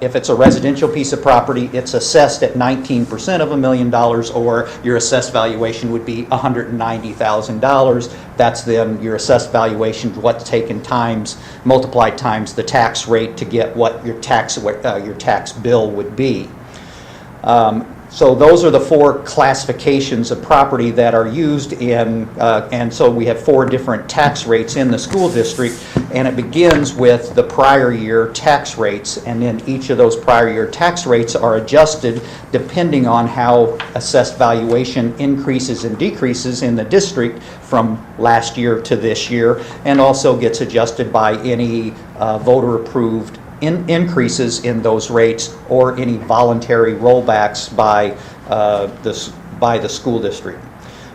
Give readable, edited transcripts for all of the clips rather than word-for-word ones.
If it's a residential piece of property, it's assessed at 19% of $1 million, or your assessed valuation would be $190,000. That's then your assessed valuation, what's taken times, multiplied times the tax rate to get what your tax bill would be. So those are the four classifications of property that are used in, and so we have four different tax rates in the school district, and it begins with the prior year tax rates, and then each of those prior year tax rates are adjusted depending on how assessed valuation increases and decreases in the district from last year to this year, and also gets adjusted by any voter-approved increases in those rates or any voluntary rollbacks by the school district.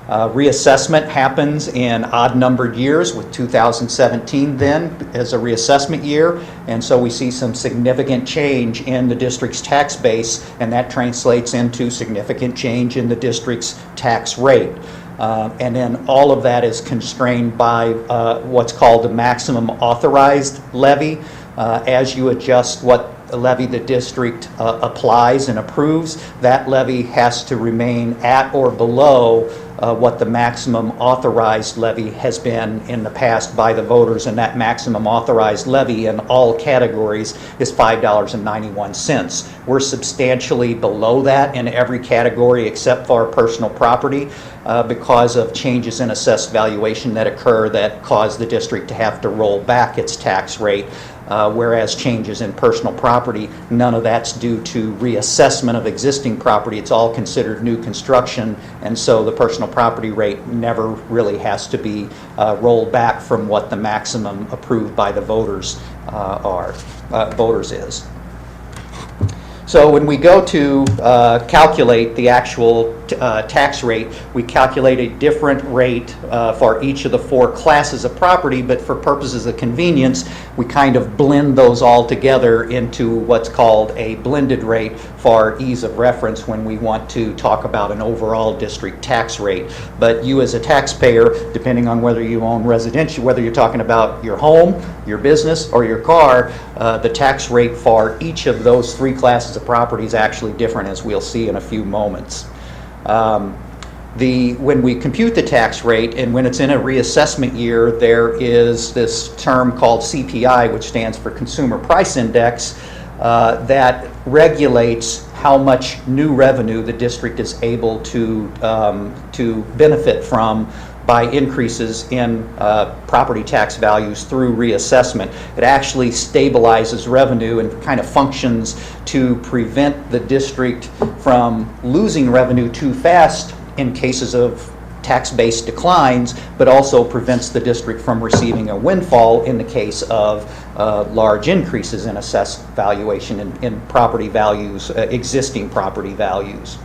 Reassessment happens in odd-numbered years, with 2017 then as a reassessment year, and so we see some significant change in the district's tax base, and that translates into significant change in the district's tax rate. And then all of that is constrained by what's called the maximum authorized levy. As you adjust what levy the district applies and approves, that levy has to remain at or below what the maximum authorized levy has been in the past by the voters, and that maximum authorized levy in all categories is $5.91. We're substantially below that in every category except for personal property because of changes in assessed valuation that occur that cause the district to have to roll back its tax rate. Whereas changes in personal property, none of that's due to reassessment of existing property. It's all considered new construction, and so the personal property rate never really has to be rolled back from what the maximum approved by the voters is. So when we go to calculate the actual tax rate, we calculate a different rate for each of the four classes of property, but for purposes of convenience, we kind of blend those all together into what's called a blended rate for ease of reference when we want to talk about an overall district tax rate. But you as a taxpayer, depending on whether you own residential, whether you're talking about your home, your business, or your car, the tax rate for each of those three classes of property is actually different, as we'll see in a few moments. When we compute the tax rate and when it's in a reassessment year, there is this term called CPI, which stands for Consumer Price Index, that regulates how much new revenue the district is able to benefit from by increases in property tax values through reassessment. It actually stabilizes revenue and kind of functions to prevent the district from losing revenue too fast in cases of tax-based declines, but also prevents the district from receiving a windfall in the case of large increases in assessed valuation in property values, existing property values.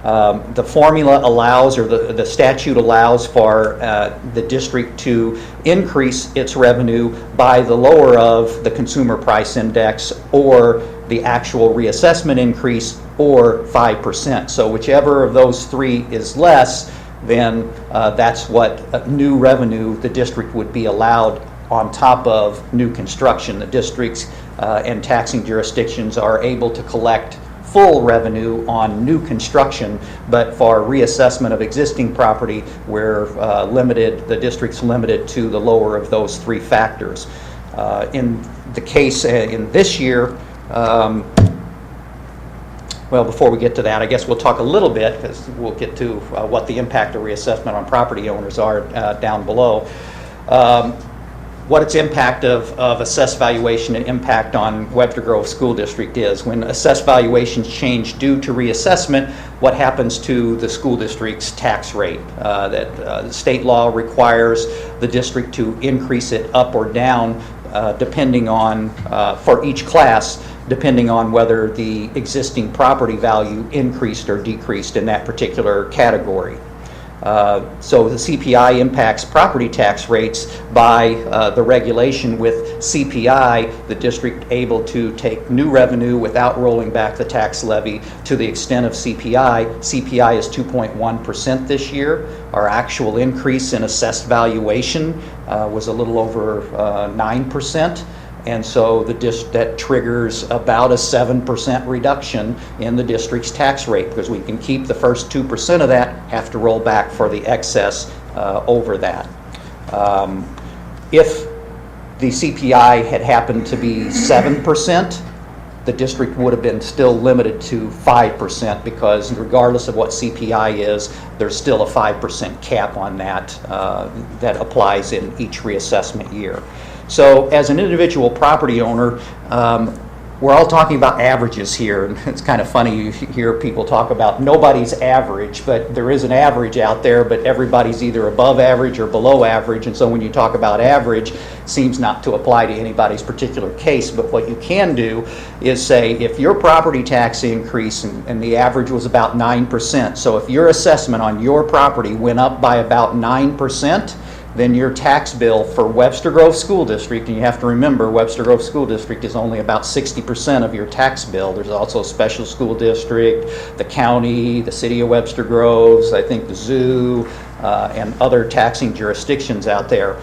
The formula allows, or the statute allows for the district to increase its revenue by the lower of the consumer price index or the actual reassessment increase, or 5%. So whichever of those three is less, then that's what new revenue the district would be allowed on top of new construction. The districts and taxing jurisdictions are able to collect full revenue on new construction, but for reassessment of existing property, we're the district's limited to the lower of those three factors. In the case in this year, well, before we get to that, I guess we'll talk a little bit, because we'll get to what the impact of reassessment on property owners are down below. What its impact of assessed valuation and impact on Webster Grove School District is. When assessed valuations change due to reassessment, what happens to the school district's tax rate? That state law requires the district to increase it up or down depending on, for each class, depending on whether the existing property value increased or decreased in that particular category. So the CPI impacts property tax rates by the regulation. With CPI, the district able to take new revenue without rolling back the tax levy to the extent of CPI. CPI is 2.1% this year. Our actual increase in assessed valuation was a little over 9%. And so that triggers about a 7% reduction in the district's tax rate, because we can keep the first 2% of that, have to roll back for the excess over that. If the CPI had happened to be 7%, the district would have been still limited to 5%, because regardless of what CPI is, there's still a 5% cap on that that applies in each reassessment year. So as an individual property owner, we're all talking about averages here, and it's kind of funny, you hear people talk about nobody's average, but there is an average out there, but everybody's either above average or below average, and so when you talk about average, it seems not to apply to anybody's particular case. But what you can do is say, if your property tax increase, and the average was about 9%, so if your assessment on your property went up by about 9%, then your tax bill for Webster Grove School District, and you have to remember Webster Grove School District is only about 60% of your tax bill. There's also a special school district, the county, the city of Webster Groves, I think the zoo, and other taxing jurisdictions out there.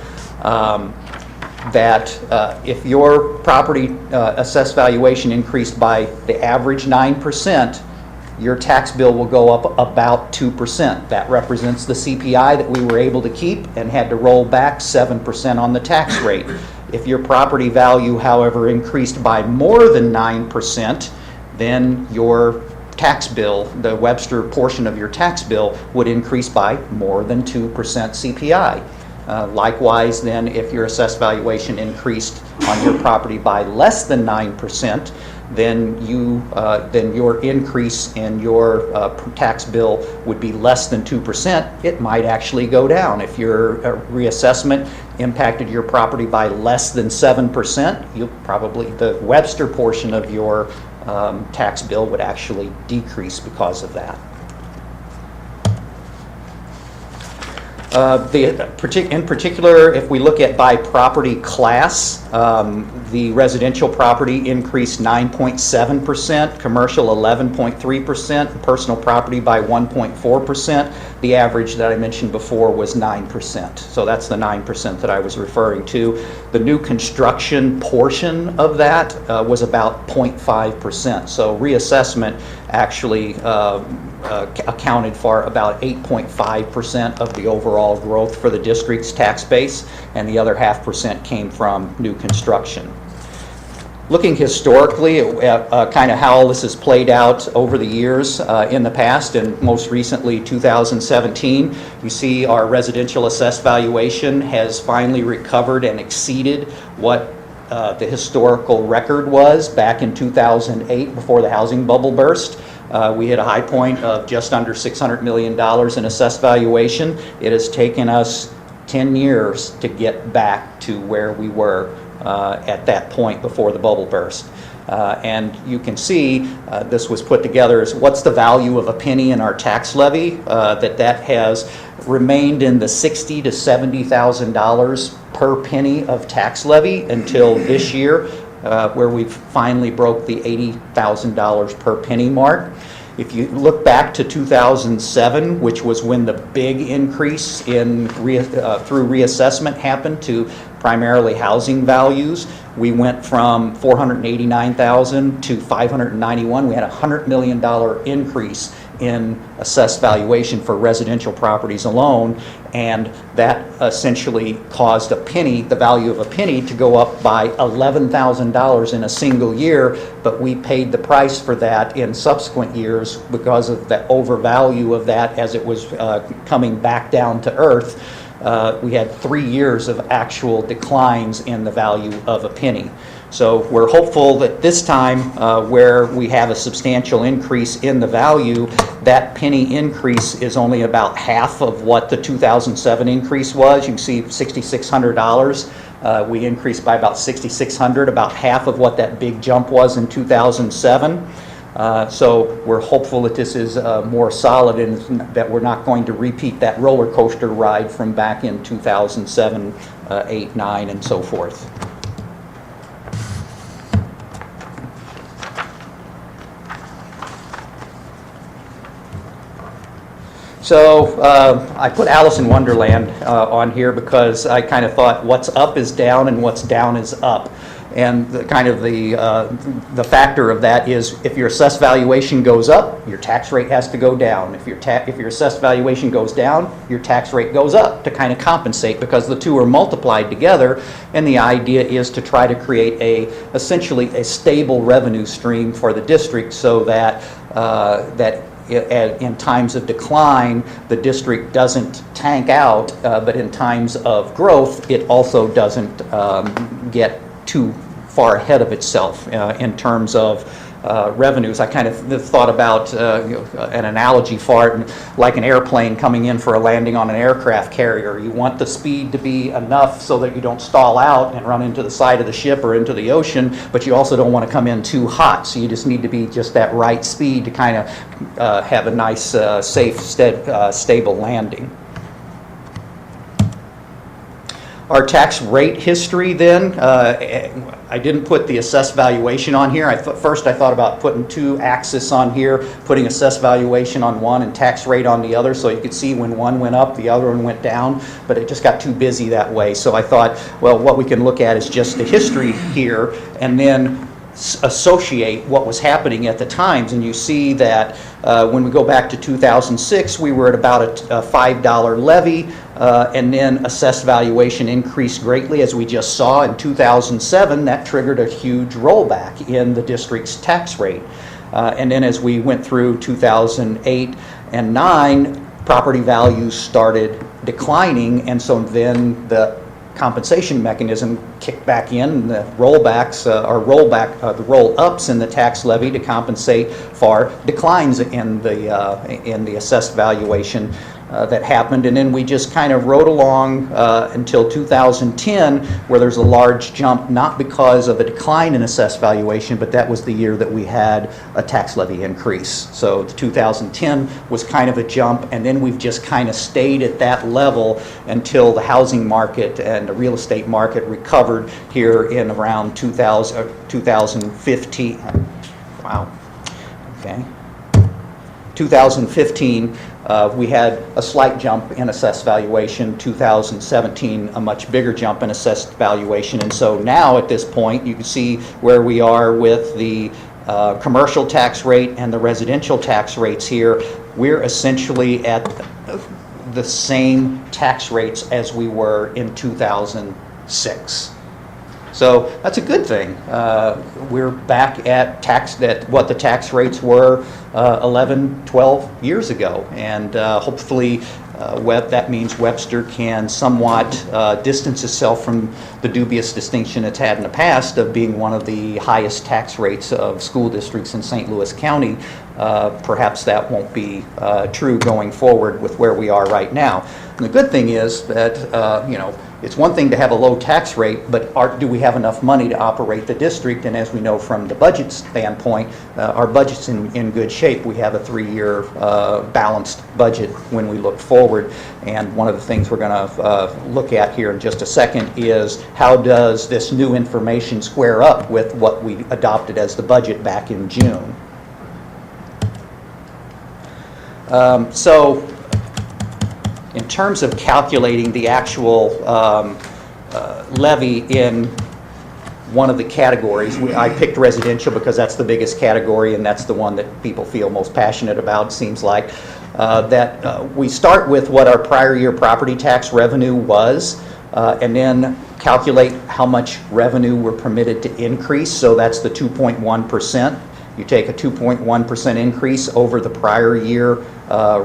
If your property assessed valuation increased by the average 9%, your tax bill will go up about 2%. That represents the CPI that we were able to keep and had to roll back 7% on the tax rate. If your property value, however, increased by more than 9%, then your tax bill, the Webster portion of your tax bill, would increase by more than 2% CPI. Likewise, then, if your assessed valuation increased on your property by less than 9%, then your increase in your tax bill would be less than 2%. It might actually go down. If your reassessment impacted your property by less than 7%, the Webster portion of your tax bill would actually decrease because of that. In particular, if we look at by property class, the residential property increased 9.7%, commercial 11.3%, personal property by 1.4%. The average that I mentioned before was 9%. So that's the 9% that I was referring to. The new construction portion of that was about 0.5%. So reassessment actually accounted for about 8.5% of the overall growth for the district's tax base, and the other 0.5% came from new construction. Looking historically at kind of how this has played out over the years in the past, and most recently 2017, you see our residential assessed valuation has finally recovered and exceeded what the historical record was back in 2008 before the housing bubble burst. We hit a high point of just under $600 million in assessed valuation. It has taken us 10 years to get back to where we were at that point before the bubble burst. And you can see this was put together as what's the value of a penny in our tax levy, that has remained in the $60,000 to $70,000 per penny of tax levy until this year, where we finally broke the $80,000 per penny mark. If you look back to 2007, which was when the big increase in through reassessment happened to primarily housing values, we went from $489,000 to $591. We had a $100 million increase in assessed valuation for residential properties alone, and that essentially caused the value of a penny to go up by $11,000 in a single year, but we paid the price for that in subsequent years because of the overvalue of that as it was coming back down to earth. We had 3 years of actual declines in the value of a penny. So we're hopeful that this time, where we have a substantial increase in the value, that penny increase is only about half of what the 2007 increase was. You can see $6,600. We increased by about $6,600, about half of what that big jump was in 2007. So we're hopeful that this is more solid and that we're not going to repeat that roller coaster ride from back in 2007, 8, 9, and so forth. So I put Alice in Wonderland on here because I kind of thought what's up is down and what's down is up. And the factor of that is if your assessed valuation goes up, your tax rate has to go down. If your assessed valuation goes down, your tax rate goes up to kind of compensate, because the two are multiplied together. And the idea is to try to create essentially a stable revenue stream for the district, so that in times of decline, the district doesn't tank out, but in times of growth, it also doesn't get too far ahead of itself in terms of revenues. I kind of thought about an analogy for it, like an airplane coming in for a landing on an aircraft carrier. You want the speed to be enough so that you don't stall out and run into the side of the ship or into the ocean, but you also don't want to come in too hot. So you just need to be just that right speed to kind of have a nice, safe, stable landing. Our tax rate history then, I didn't put the assessed valuation on here. First I thought about putting two axes on here, putting assessed valuation on one and tax rate on the other, so you could see when one went up, the other one went down, but it just got too busy that way. So I thought, well, what we can look at is just the history here, and then associate what was happening at the times. And you see that when we go back to 2006, we were at about a $5 levy, and then assessed valuation increased greatly, as we just saw. In 2007, that triggered a huge rollback in the district's tax rate. And then as we went through 2008 and 9, property values started declining, and so then the compensation mechanism kicked back in, and the the roll-ups in the tax levy to compensate for declines in the assessed valuation that happened. And then we just kind of rode along until 2010, where there's a large jump, not because of a decline in assessed valuation, but that was the year that we had a tax levy increase. So 2010 was kind of a jump, and then we've just kind of stayed at that level until the housing market and the real estate market recovered here in around 2015. Wow. Okay. 2015, we had a slight jump in assessed valuation. 2017, a much bigger jump in assessed valuation. And so now at this point, you can see where we are with the commercial tax rate and the residential tax rates here. We're essentially at the same tax rates as we were in 2006. So that's a good thing. We're back at what the tax rates were 11, 12 years ago, and hopefully that means Webster can somewhat distance itself from the dubious distinction it's had in the past of being one of the highest tax rates of school districts in St. Louis County. Perhaps that won't be true going forward with where we are right now. And the good thing is that it's one thing to have a low tax rate, but do we have enough money to operate the district? And as we know from the budget standpoint, our budget's in good shape. We have a 3-year balanced budget when we look forward. And one of the things we're going to look at here in just a second is how does this new information square up with what we adopted as the budget back in June. So in terms of calculating the actual levy in one of the categories, I picked residential because that's the biggest category and that's the one that people feel most passionate about, seems like. We start with what our prior year property tax revenue was, and then calculate how much revenue we're permitted to increase. So that's the 2.1%. You take a 2.1% increase over the prior year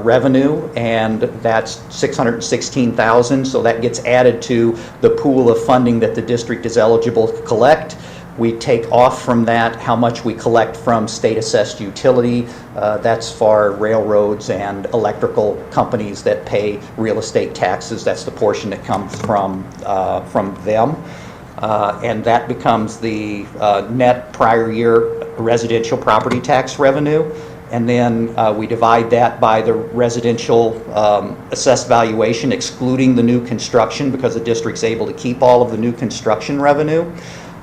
revenue, and that's $616,000. So that gets added to the pool of funding that the district is eligible to collect. We take off from that how much we collect from state assessed utility. That's for railroads and electrical companies that pay real estate taxes. That's the portion that comes from them. And that becomes the net prior year residential property tax revenue. And then we divide that by the residential assessed valuation, excluding the new construction, because the district's able to keep all of the new construction revenue.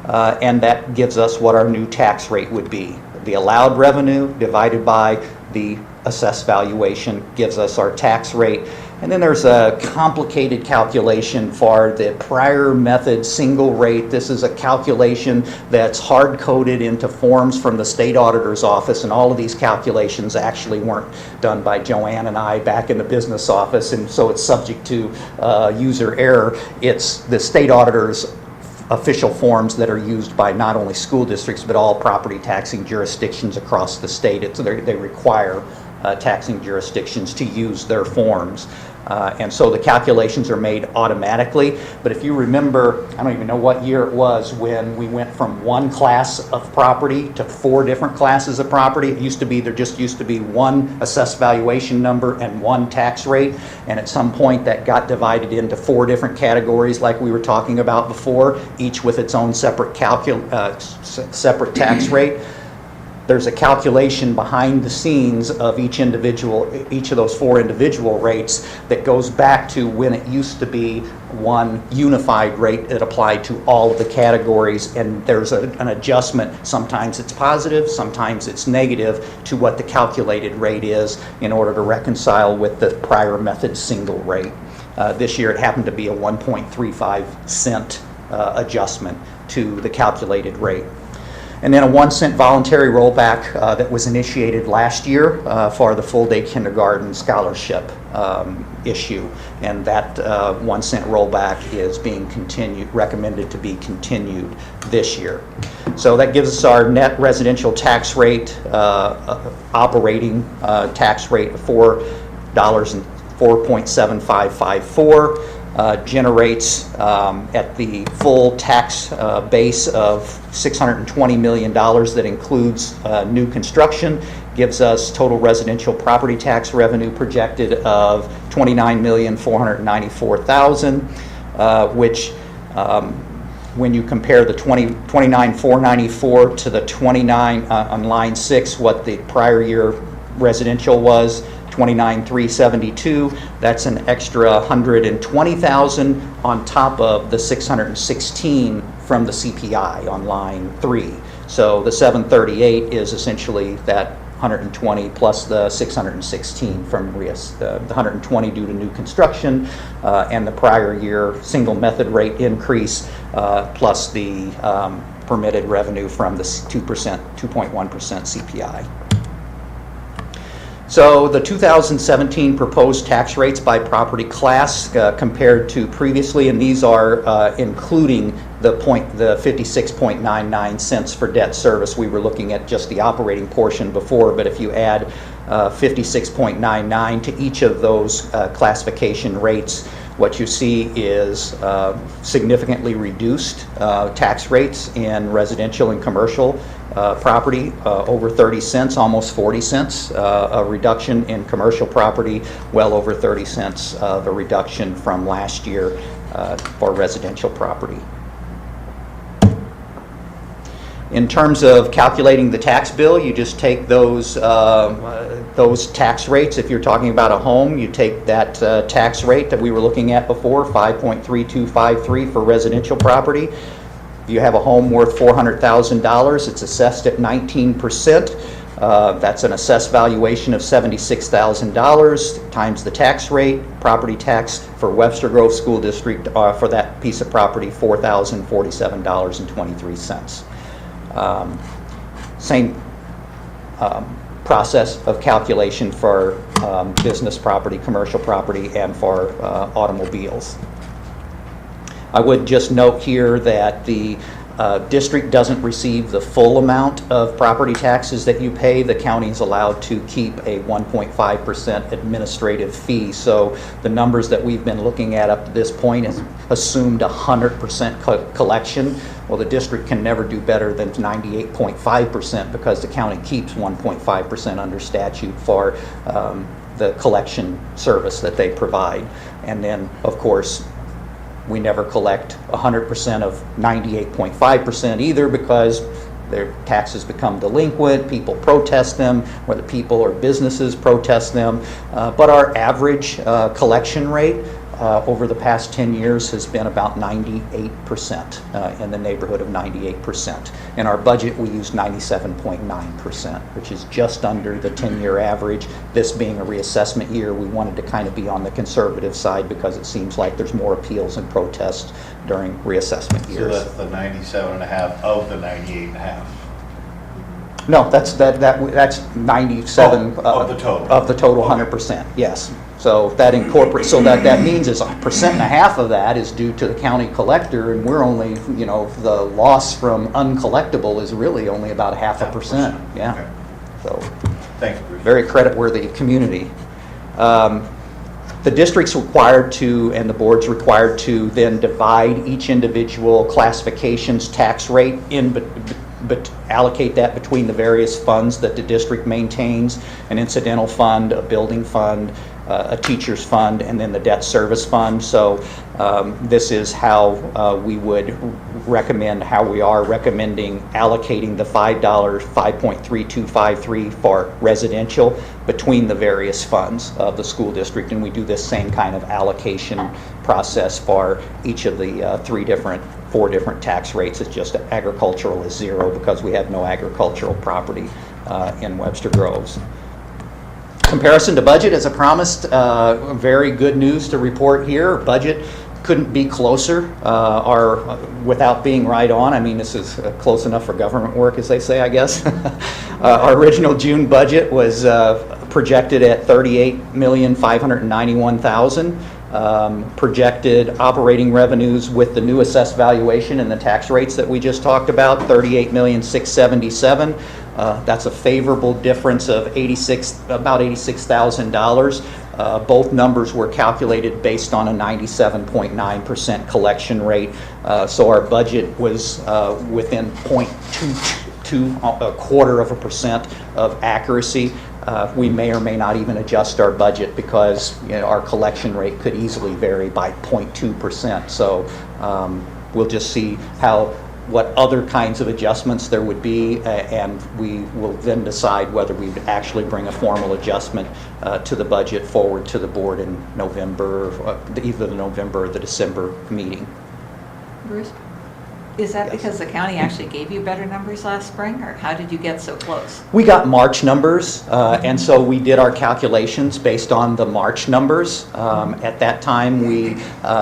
And that gives us what our new tax rate would be. The allowed revenue divided by the assessed valuation gives us our tax rate. And then there's a complicated calculation for the prior method single rate. This is a calculation that's hard-coded into forms from the state auditor's office, and all of these calculations actually weren't done by Joanne and I back in the business office, and so it's subject to user error. It's the state auditor's official forms that are used by not only school districts but all property taxing jurisdictions across the state. They require taxing jurisdictions to use their forms. And so the calculations are made automatically. But if you remember, I don't even know what year it was when we went from one class of property to 4 different classes of property. It used to be, there just used to be one assessed valuation number and one tax rate. And at some point that got divided into 4 different categories like we were talking about before, each with its own separate separate tax rate. There's a calculation behind the scenes of each of those 4 individual rates that goes back to when it used to be one unified rate that applied to all of the categories, and there's an adjustment. Sometimes it's positive, sometimes it's negative to what the calculated rate is in order to reconcile with the prior method single rate. This year it happened to be a 1.35 cent adjustment to the calculated rate. And then a 1 cent voluntary rollback that was initiated last year for the full day kindergarten scholarship issue. And that 1 cent rollback is being recommended to be continued this year. So that gives us our net residential tax rate, operating tax rate of $4.7554. Generates at the full tax base of $620 million that includes new construction, gives us total residential property tax revenue projected of $29,494,000, which when you compare the $29,494 to the 29 on line 6, what the prior year residential was, $29,372. That's an extra $120,000 on top of the $616 from the CPI on line 3. So the $738 is essentially that 120 plus the 616 from the 120 due to new construction and the prior year single method rate increase plus the permitted revenue from the 2.1% CPI. So the 2017 proposed tax rates by property class compared to previously, and these are including the 56.99 cents for debt service. We were looking at just the operating portion before, but if you add 56.99 to each of those classification rates, what you see is significantly reduced tax rates in residential and commercial property, over 30 cents, almost 40 cents, a reduction in commercial property, well over 30 cents of a reduction from last year for residential property. In terms of calculating the tax bill, you just take those tax rates. If you're talking about a home, you take that tax rate that we were looking at before, 5.3253 for residential property. If you have a home worth $400,000, it's assessed at 19%. That's an assessed valuation of $76,000 times the tax rate. Property tax for Webster Grove School District for that piece of property, $4,047.23. Same process of calculation for business property, commercial property, and for automobiles. I would just note here that the district doesn't receive the full amount of property taxes that you pay. The county is allowed to keep a 1.5% administrative fee. So the numbers that we've been looking at up to this point is assumed 100% collection. Well, the district can never do better than 98.5% because the county keeps 1.5% under statute for the collection service that they provide. And then, of course, we never collect 100% of 98.5% either because their taxes become delinquent, people protest them, whether people or businesses protest them. But our average collection rate over the past 10 years has been about 98%, in the neighborhood of 98%. In our budget, we used 97.9%, which is just under the 10-year average. This being a reassessment year, we wanted to kind of be on the conservative side because it seems like there's more appeals and protests during reassessment years. So that's the 97.5 of the 98.5. No, that's 97 of the total. Of the total 100%, yes. So that incorporates, so that means is 1.5% of that is due to the county collector, and we're only, the loss from uncollectible is really only about 0.5%. Yeah. Okay. So Thanks, Bruce. very credit-worthy community. The district's required to, and the board's required to then divide each individual classification's tax rate but allocate that between the various funds that the district maintains, an incidental fund, a building fund, a teacher's fund, and then the debt service fund. So this is how we would recommend, how we are recommending allocating the $5.3253 for residential between the various funds of the school district. And we do this same kind of allocation process for each of the four different tax rates. It's just agricultural is 0 because we have no agricultural property in Webster Groves. Comparison to budget, as I promised, very good news to report here. Budget couldn't be closer, without being right on. I mean, this is close enough for government work, as they say, I guess. Our original June budget was projected at $38,591,000. Projected operating revenues with the new assessed valuation and the tax rates that we just talked about, $38,677,000. That's a favorable difference of about $86,000. Both numbers were calculated based on a 97.9% collection rate. So our budget was within 0.22, a quarter of a percent of accuracy. We may or may not even adjust our budget because our collection rate could easily vary by 0.2%. So we'll just see what other kinds of adjustments there would be, and we will then decide whether we would actually bring a formal adjustment to the budget forward to the board in November, either the November or the December meeting. Bruce? Is that Yes. because the county actually gave you better numbers last spring, or how did you get so close? We got March numbers, and so we did our calculations based on the March numbers. At that time,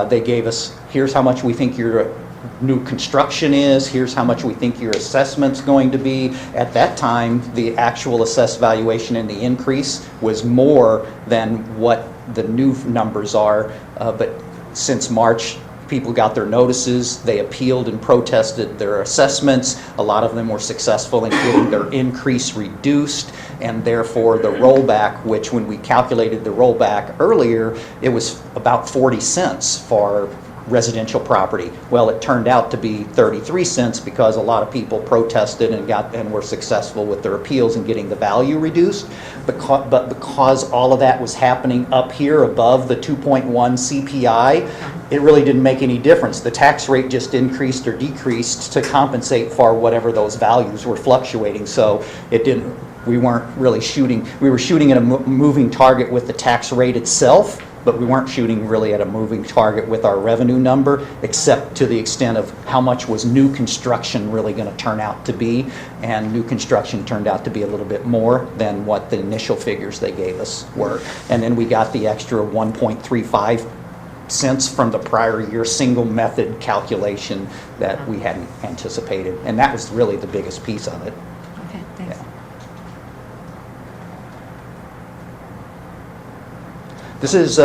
they gave us, here's how much we think your new construction is, here's how much we think your assessment's going to be. At that time, the actual assessed valuation and the increase was more than what the new numbers are, but since March, people got their notices, they appealed and protested their assessments. A lot of them were successful in getting their increase reduced, and therefore the rollback, which when we calculated the rollback earlier, it was about 40 cents for residential property. Well, it turned out to be 33 cents because a lot of people protested and were successful with their appeals in getting the value reduced. But because all of that was happening up here above the 2.1 CPI, it really didn't make any difference. The tax rate just increased or decreased to compensate for whatever those values were fluctuating. So we weren't really shooting. We were shooting at a moving target with the tax rate itself, but we weren't shooting really at a moving target with our revenue number, except to the extent of how much was new construction really going to turn out to be. And new construction turned out to be a little bit more than what the initial figures they gave us were. And then we got the extra 1.35 cents from the prior year single method calculation that we hadn't anticipated. And that was really the biggest piece of it. Okay, thanks. Yeah. This is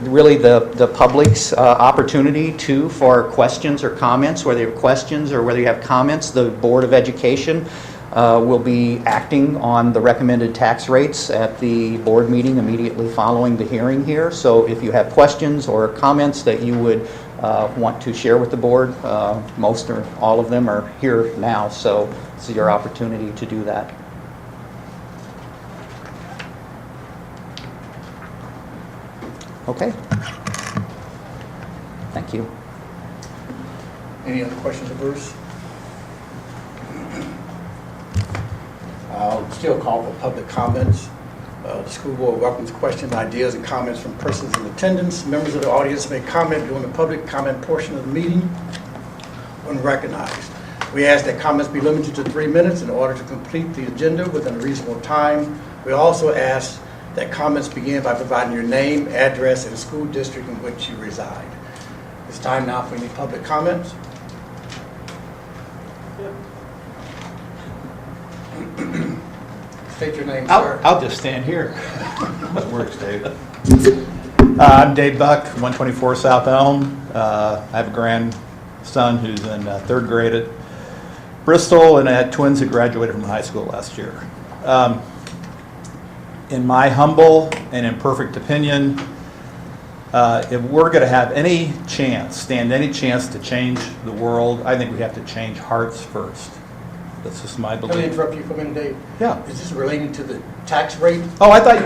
really the public's opportunity for questions or comments. Whether you have questions or whether you have comments, the Board of Education will be acting on the recommended tax rates at the board meeting immediately following the hearing here. So if you have questions or comments that you would want to share with the board, most or all of them are here now, so this is your opportunity to do that. Okay. Thank you. Any other questions of Bruce? I'll still call for public comments. The school board welcomes questions, ideas, and comments from persons in attendance. Members of the audience may comment during the public comment portion of the meeting when recognized. We ask that comments be limited to 3 minutes in order to complete the agenda within a reasonable time. We also ask that comments begin by providing your name, address, and school district in which you reside. It's time now for any public comments. State your name, sir. I'll just stand here. That works, Dave. I'm Dave Buck, 124 South Elm. I have a grandson who's in third grade at Bristol, and I had twins that graduated from high school last year. In my humble and imperfect opinion, if we're going to have any chance, stand any chance to change the world, I think we have to change hearts first. That's just my Can I belief. interrupt you for a minute, Dave? Yeah. Is this relating to the tax rate? Oh, I thought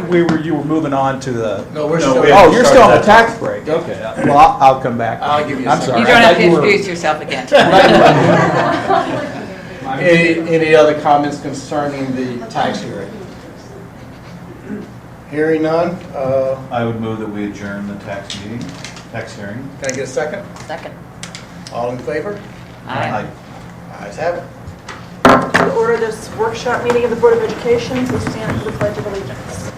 you were moving on to the. No, we're No, still. we Oh, haven't you're still on the started that. tax break. Okay. Well, I'll come back. I'll give you a I'm second. sorry. You don't I have thought to you were- introduce yourself again. Any other comments concerning the tax hearing? Hearing none, I would move that we adjourn the tax hearing. can I get a second? Second. All in favor? Aye. Ayes have it. To order this workshop meeting of the Board of Education, please stand for the Pledge of Allegiance.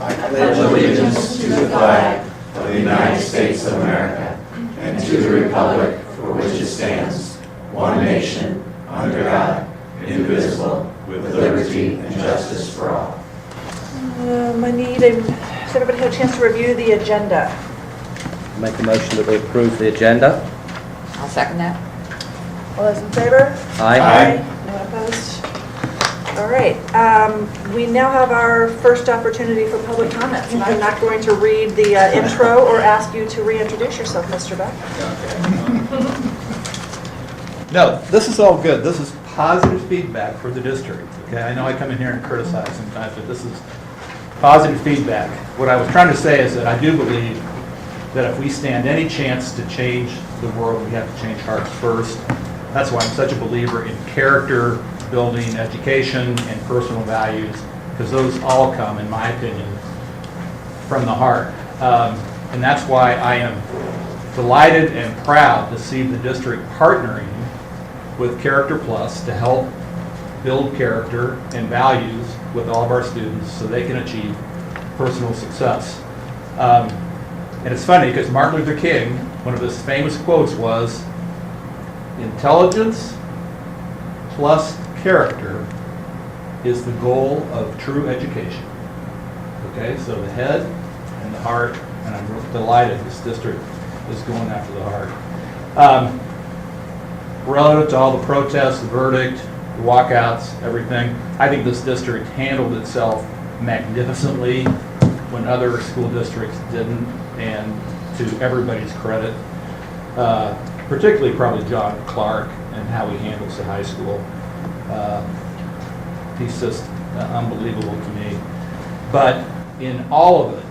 I pledge allegiance to the flag of the United States of America and to the republic for which it stands, one nation, under God, indivisible, with liberty and justice for all. Has everybody had a chance to review the agenda? Make a motion that we approve the agenda. I'll second that. All those in favor? Aye. No one opposed? All right. We now have our first opportunity for public comments, and I'm not going to read the intro or ask you to reintroduce yourself, Mr. Beck. No, this is all good. This is positive feedback for the district. Okay, I know I come in here and criticize sometimes, but this is positive feedback. What I was trying to say is that I do believe that if we stand any chance to change the world, we have to change hearts first. That's why I'm such a believer in character building, education, and personal values, because those all come, in my opinion, from the heart. And that's why I am delighted and proud to see the district partnering with Character Plus to help build character and values with all of our students so they can achieve personal success. And it's funny because Martin Luther King, one of his famous quotes was, "Intelligence plus character is the goal of true education." Okay, so the head and the heart, and I'm delighted this district is going after the heart. Relative to all the protests, the verdict, the walkouts, everything, I think this district handled itself magnificently when other school districts didn't, and to everybody's credit, particularly probably John Clark and how he handles the high school. He's just unbelievable to me. But in all of it,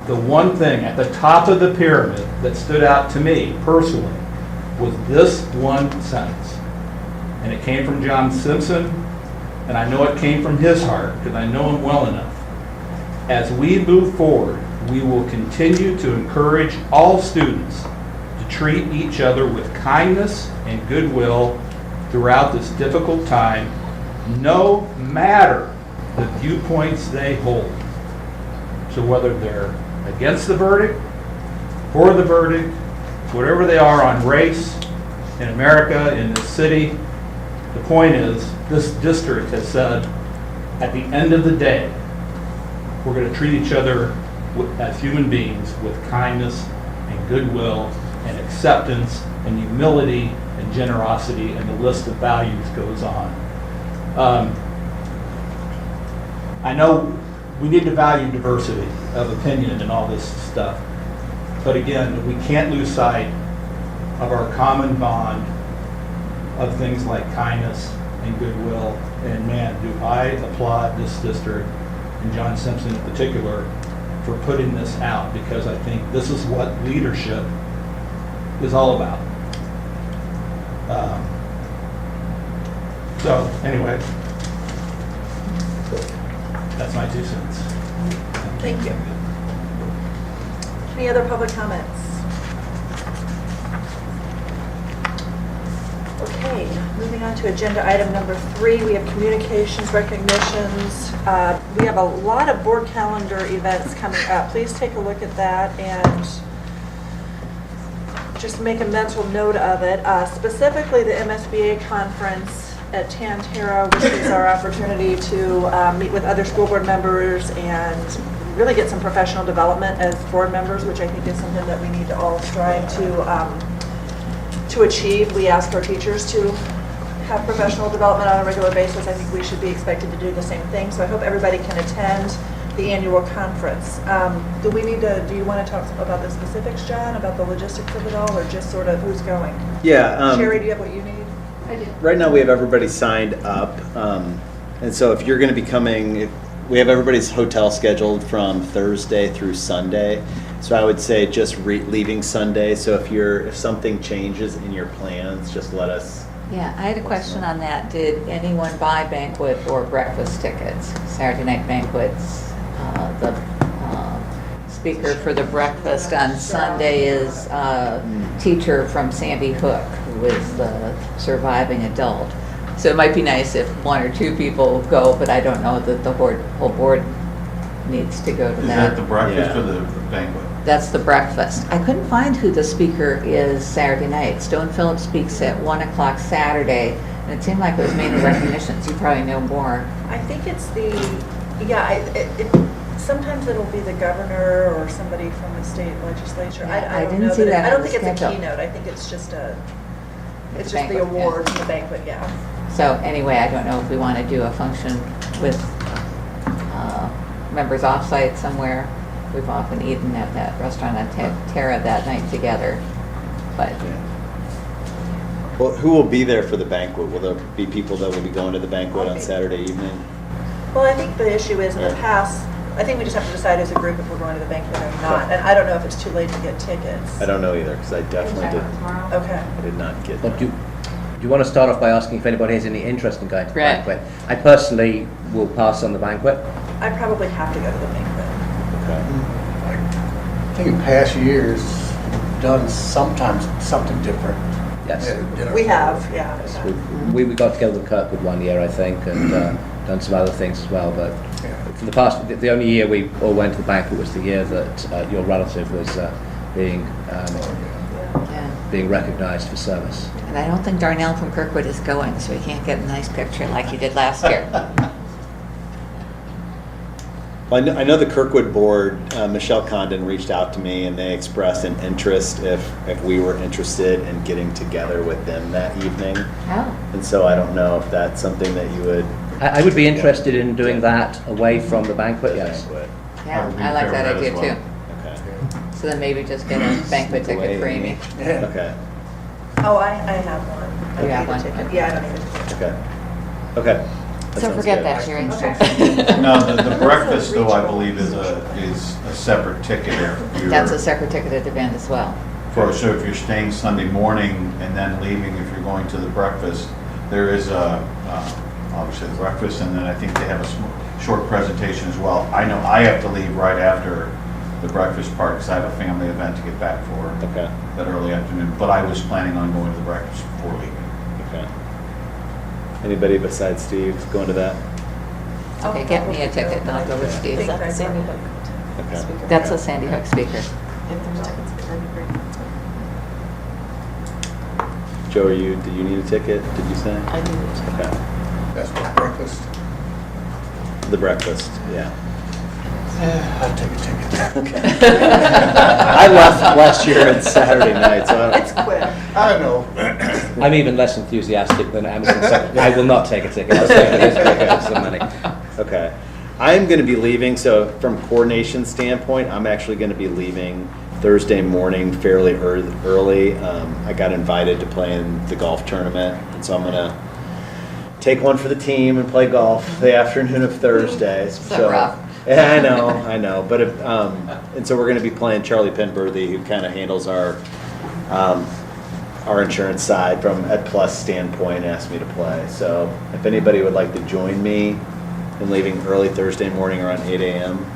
the one thing at the top of the pyramid that stood out to me personally was this one sentence. And it came from John Simpson, and I know it came from his heart because I know him well enough. As we move forward, we will continue to encourage all students to treat each other with kindness and goodwill throughout this difficult time, no matter the viewpoints they hold. So whether they're against the verdict, for the verdict, whatever they are on race in America, in this city, the point is this district has said at the end of the day, we're going to treat each other as human beings with kindness and goodwill and acceptance and humility and generosity, and the list of values goes on. I know we need to value diversity of opinion and all this stuff, but again, we can't lose sight of our common bond of things like kindness and goodwill. And man, do I applaud this district and John Simpson in particular for putting this out, because I think this is what leadership is all about. So anyway, That's my 2 cents. Thank you. Any other public comments? Okay, moving on to agenda item number 3, we have communications recognitions. We have a lot of board calendar events coming up. Please take a look at that and just make a mental note of it. Specifically, the MSBA conference at Tantera, which is our opportunity to meet with other school board members and really get some professional development as board members, which I think is something that we need to all strive to achieve. We ask our teachers to have professional development on a regular basis. I think we should be expected to do the same thing. So I hope everybody can attend the annual conference. Do you want to talk about the specifics, John, about the logistics of it all, or just sort of who's going? Yeah. Sherry, do you have what you need? I do. Right now, we have everybody signed up. And so if you're going to be coming, we have everybody's hotel scheduled from Thursday through Sunday. So I would say just leaving Sunday. So if something changes in your plans, just let us. Yeah, I had a question on that. Did anyone buy banquet or breakfast tickets? Saturday night banquets. The speaker for the breakfast on Sunday is a teacher from Sandy Hook, who is the surviving adult. So it might be nice if 1 or 2 people go, but I don't know that the whole board needs to go to Is that. that the breakfast Yeah. or the banquet? That's the breakfast. I couldn't find who the speaker is Saturday night. Stone Phillips speaks at 1 o'clock Saturday, and it seemed like it was mainly recognitions. You probably know more. I think it's sometimes it'll be the governor or somebody from the state legislature. Yeah, I don't didn't know see that I don't on the think it's a schedule. keynote. I think it's just the banquet, awards and the banquet, yeah. So anyway, I don't know if we want to do a function with members offsite somewhere. We've often eaten at that restaurant on Terra that night together, but Well, who will be there for the banquet? Will there be people that will be going to the banquet on Okay. Saturday evening? Well, I think the issue is in the Yeah. past, I think we just have to decide as a group if we're going to the banquet or not. And I don't know if it's too late to get tickets. I don't know either, because I definitely Okay. did not get. But do you want to start off by asking if anybody has any interest in going to the Right. banquet? I personally will pass on the banquet. I probably have to go to the banquet. Okay. I think in past years, done sometimes something different. Yes. We have, yeah. We got together with Kirkwood one year, I think, and done some other things as well. But for the past, the only year we all went to the banquet was the year that your relative was being yeah. being recognised for service. And I don't think Darnell from Kirkwood is going, so he can't get a nice picture like he did last year. Well, I know the Kirkwood board, Michelle Condon reached out to me and they expressed an interest if we were interested in getting together with them that evening. Oh, And so I don't know if that's something that you would. I would be interested in doing that away from the banquet, yes. Banquet. yeah, would be I like fair that with that idea as too. Okay. So then maybe just get a banquet ticket for Amy. Yeah. Okay. Oh, I have one. I You have need a one? ticket. Yeah, I don't need a ticket. Okay. Okay. That So sounds forget good. that, Sherry. Okay. No, the breakfast though, I believe is a separate ticket. If you're- That's a separate ticketed event as well. So if you're staying Sunday morning and then leaving, if you're going to the breakfast, there is obviously the breakfast, and then I think they have a short presentation as well. I know I have to leave right after the breakfast part because I have a family event to get back for Okay. that early afternoon, but I was planning on going to the breakfast before leaving. Okay. Anybody besides Steve going to that? Okay, get me a ticket and I'll go with Steve. Think that's Sandy right. Hook. Okay. That's a Sandy Hook speaker. Joe, do you need a ticket? Did you say? I do. Okay. That's what breakfast. The breakfast. Yeah. I'll take a ticket. I left last year on Saturday night, so I It's don't. quick. I know. I'm even less enthusiastic than Amazon. So I will not take a ticket. I'll take it as some money. Okay. I'm going to be leaving, so from coordination standpoint, I'm actually going to be leaving Thursday morning fairly early. I got invited to play in the golf tournament, and so I'm going to take one for the team and play golf the afternoon of Thursday. So rough. Yeah, I know. But and so we're going to be playing Charlie Penberthy, who kind of handles our insurance side from Ed Plus standpoint, asked me to play. So if anybody would like to join me and leaving early Thursday morning around 8 a.m.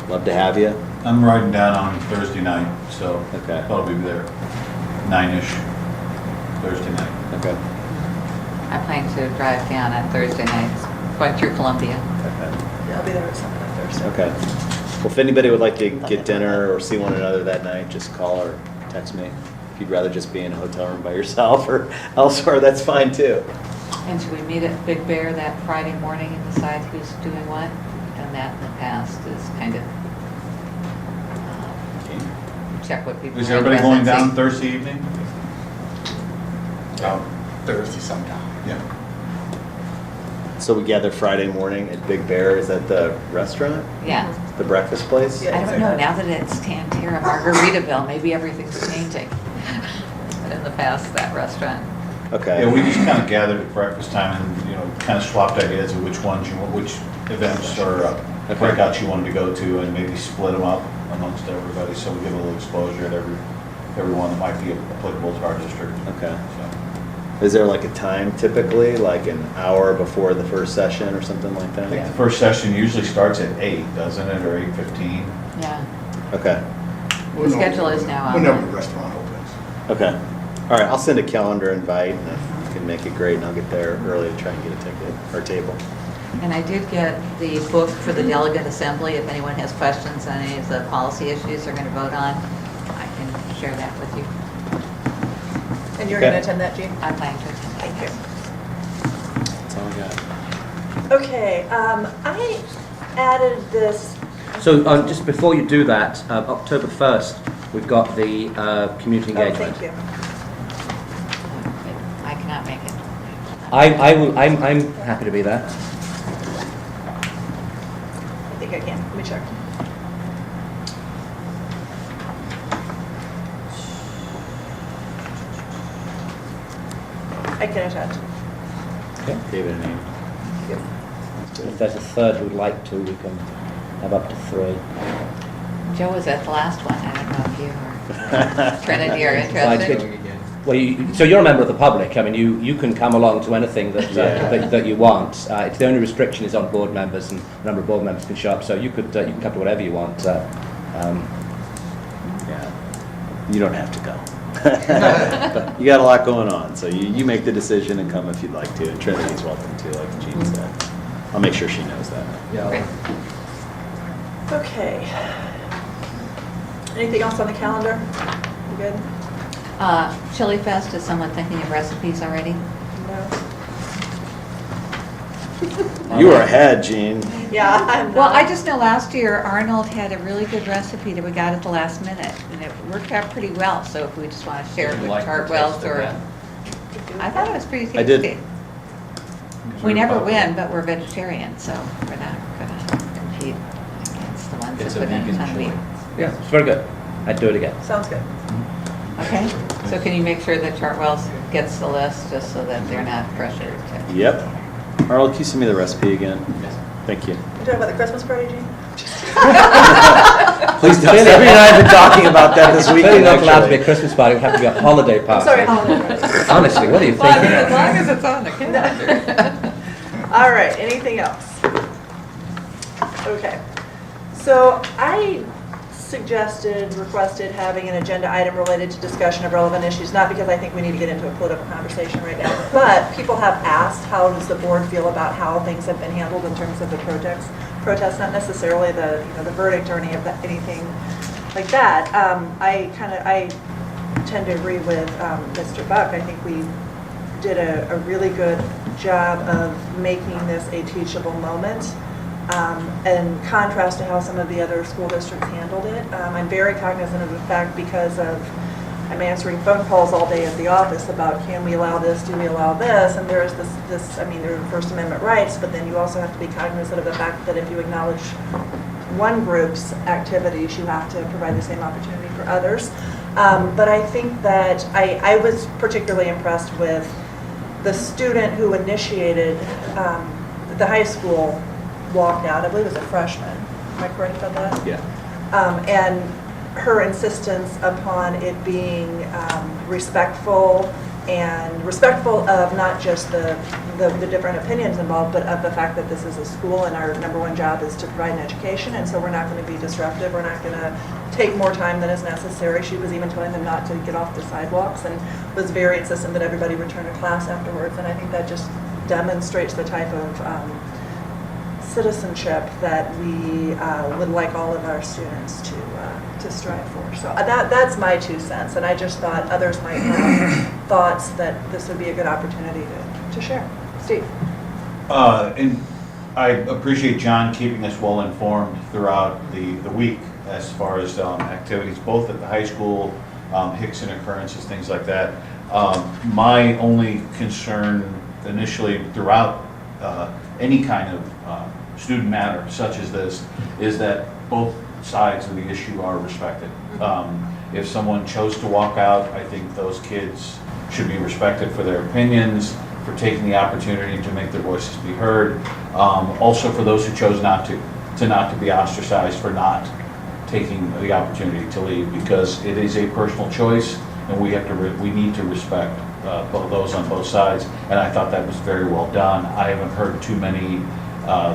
Love to have you. I'm riding down on Thursday night, so Okay. I'll be there 9-ish Thursday night. Okay. I plan to drive down on Thursday nights, going through Columbia. Okay. Yeah, I'll be there at 7 on Thursday. Okay. Well, if anybody would like to get dinner or see one another that night, just call or text me. If you'd rather just be in a hotel room by yourself or elsewhere, that's fine too. And should we meet at Big Bear that Friday morning and decide who's doing what? We've done that in the past, is kind of check what people. Is are everybody going interested in down seeing. Thursday evening? Thursday sometime. Yeah. So we gather Friday morning at Big Bear. Is that the restaurant? Yeah. The breakfast place? Yeah. I don't know, now that it's Tantera Margaritaville, maybe everything's changing. But in the past, that restaurant. Okay. Yeah, we just kind of gathered at breakfast time and, kind of swapped ideas of which ones you want, which events or Okay. breakouts you wanted to go to and maybe split them up amongst everybody, so we give a little exposure at everyone that might be applicable to our district. Okay. So, Is there like a time typically, like an hour before the first session or something like I think that? the first session usually starts at 8, doesn't it, or 8:15? Yeah. Okay. The schedule is now Whenever online. the restaurant opens. Okay. All right, I'll send a calendar invite and if you can make it great and I'll get there early to try and get a ticket or table. And I did get the book for the delegate assembly, if anyone has questions on any of the policy issues they're going to vote on, I can share that with you. And you're Okay. going to attend that, Jean? I plan to attend that. Thank you. That's all I got. Okay, I added this, So just before you do that, October 1st, we've got the community oh, engagement. thank you. I cannot make it. I'm happy to be there. I think I can, let me check. I can attend. Gave it a name. If there's a third who'd like to, we can have up to 3. Joe was at the last one, I don't know if you or Trinity are Well, it's interested. good. Well, so you're a member of the public. I mean, you can come along to anything that that you want. It's the only restriction is on board members, and a number of board members can show up. So you can come to whatever you want. Yeah. You don't have to go. But you got a lot going on, so you make the decision and come if you'd like to. And Trinity's welcome to, like Jean said. I'll make sure she knows that. Great. Okay. Anything else on the calendar? You good? Chili Fest, is someone thinking of recipes already? No? You were ahead, Jean. Yeah, I'm Well, not. I just know last year Arnold had a really good recipe that we got at the last minute, and it worked out pretty well, so if we just want to share it with Chartwell's or... I thought it was pretty tasty. I did. We never win, but we're vegetarian, so we're not gonna compete against the ones that It's a put in a vegan ton of chili. meat. Yeah, it's very good. I'd do it again. Sounds good. Okay, so can you make sure that Chartwell's gets the list, just so that they're not pressured to? Yep. Arnold, can you send me the recipe again? Thank you. You talking about the Christmas party, Jean? Please don't. Debbie and I have been talking about that this It's weekend. clearly not allowed to be a actually. Christmas party. It would have to be a holiday I'm party. sorry, holiday. Honestly, what are you Well, I mean, as thinking? long as it's on the calendar. All right, anything else? Okay. So I requested having an agenda item related to discussion of relevant issues, not because I think we need to get into a political conversation right now, but people have asked, how does the board feel about how things have been handled in terms of the protests, not necessarily the verdict or anything like that. I tend to agree with Mr. Buck. I think we did a really good job of making this a teachable moment. In contrast to how some of the other school districts handled it. I'm very cognizant of the fact because I'm answering phone calls all day at the office about can we allow this, do we allow this, and there's there are First Amendment rights, but then you also have to be cognizant of the fact that if you acknowledge one group's activities, you have to provide the same opportunity for others. But I think that I was particularly impressed with the student who initiated the high school walkout. I believe it was a freshman. Am I correct about that? Yeah. And her insistence upon it being respectful and respectful of not just the different opinions involved, but of the fact that this is a school and our number one job is to provide an education, and so we're not going to be disruptive. We're not going to take more time than is necessary. She was even telling them not to get off the sidewalks and was very insistent that everybody return to class afterwards, and I think that just demonstrates the type of citizenship that we would like all of our students to strive for. So that's my 2 cents, and I just thought others might have thoughts that this would be a good opportunity to share. Steve? And I appreciate John keeping us well informed throughout the week as far as activities, both at the high school, Hickson occurrences, things like that. My only concern initially throughout any kind of student matter such as this is that both sides of the issue are respected. If someone chose to walk out, I think those kids should be respected for their opinions, for taking the opportunity to make their voices be heard. Also for those who chose not to be ostracized for not taking the opportunity to leave, because it is a personal choice, and we need to respect both those on both sides. And I thought that was very well done. I haven't heard too many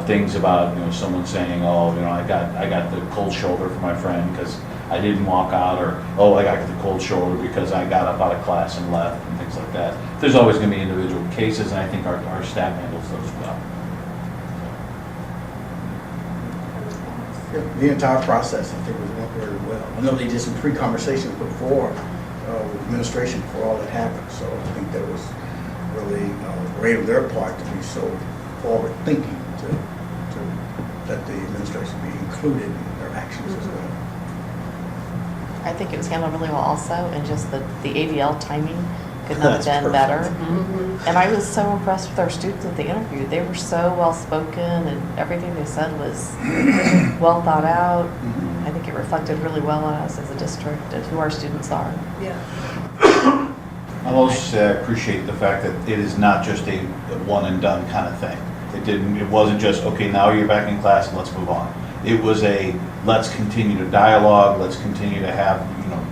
things about someone saying, oh, I got the cold shoulder from my friend because I didn't walk out, or oh, I got the cold shoulder because I got up out of class and left, and things like that. There's always going to be individual cases, and I think our staff handles those well. The entire process, I think, was went very well. I know they did some pre-conversations before with administration before all that happened, so I think that was really great of their part to be so forward-thinking to let the administration be included in their actions as well. I think it was handled really well also, and just the ADL timing could not have That's been better. perfect. And I was so impressed with our students that they interviewed. They were so well spoken, and everything they said was well thought out. I think it reflected really well on us as a district and who our students are. Yeah. I'll also say I appreciate the fact that it is not just a one and done kind of thing. It wasn't just, okay, now you're back in class and let's move on. It was let's continue to dialogue, let's continue to have,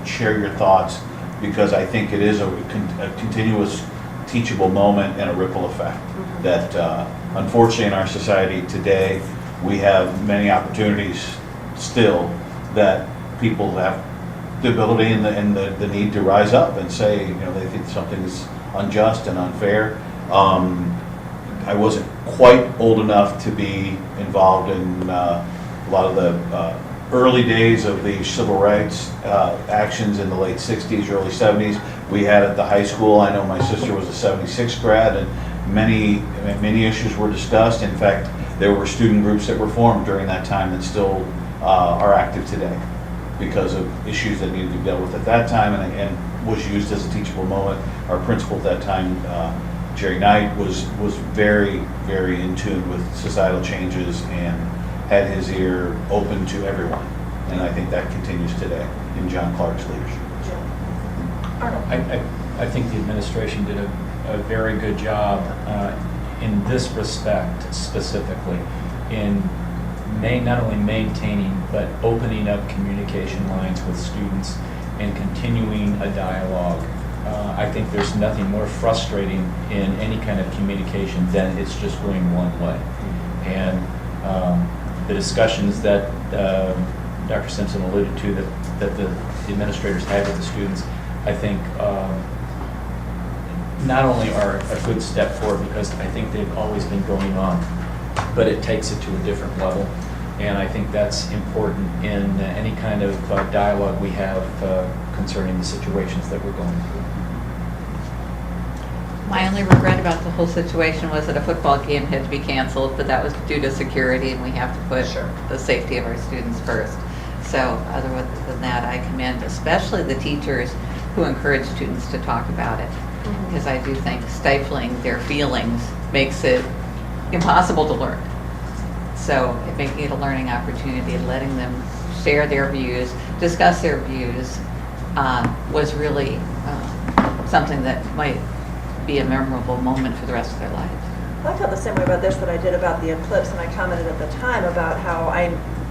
share your thoughts, because I think it is a continuous teachable moment and a ripple effect that unfortunately in our society today, we have many opportunities still that people have the ability and the need to rise up and say, they think something is unjust and unfair. I wasn't quite old enough to be involved in a lot of the early days of the civil rights actions in the late 60s, early 70s. We had at the high school, I know my sister was a 76 grad, and many issues were discussed. In fact, there were student groups that were formed during that time that still are active today because of issues that needed to be dealt with at that time, and was used as a teachable moment. Our principal at that time, Jerry Knight, was very, very in tune with societal changes and had his ear open to everyone. And I think that continues today in John Clark's leadership. I think the administration did a very good job in this respect specifically in not only maintaining but opening up communication lines with students and continuing a dialogue. I think there's nothing more frustrating in any kind of communication than it's just going one way. And the discussions that Dr. Simpson alluded to that the administrators had with the students, I think not only are a good step forward because I think they've always been going on, but it takes it to a different level. And I think that's important in any kind of dialogue we have concerning the situations that we're going through. My only regret about the whole situation was that a football game had to be canceled, but that was due to security, and we have to put the safety of our students first. So other than that, I commend especially the teachers who encourage students to talk about it, because I do think stifling their feelings makes it impossible to learn. So making it a learning opportunity and letting them share their views, discuss their views, was really something that might be a memorable moment for the rest of their lives. I felt the same way about this that I did about the eclipse, and I commented at the time about how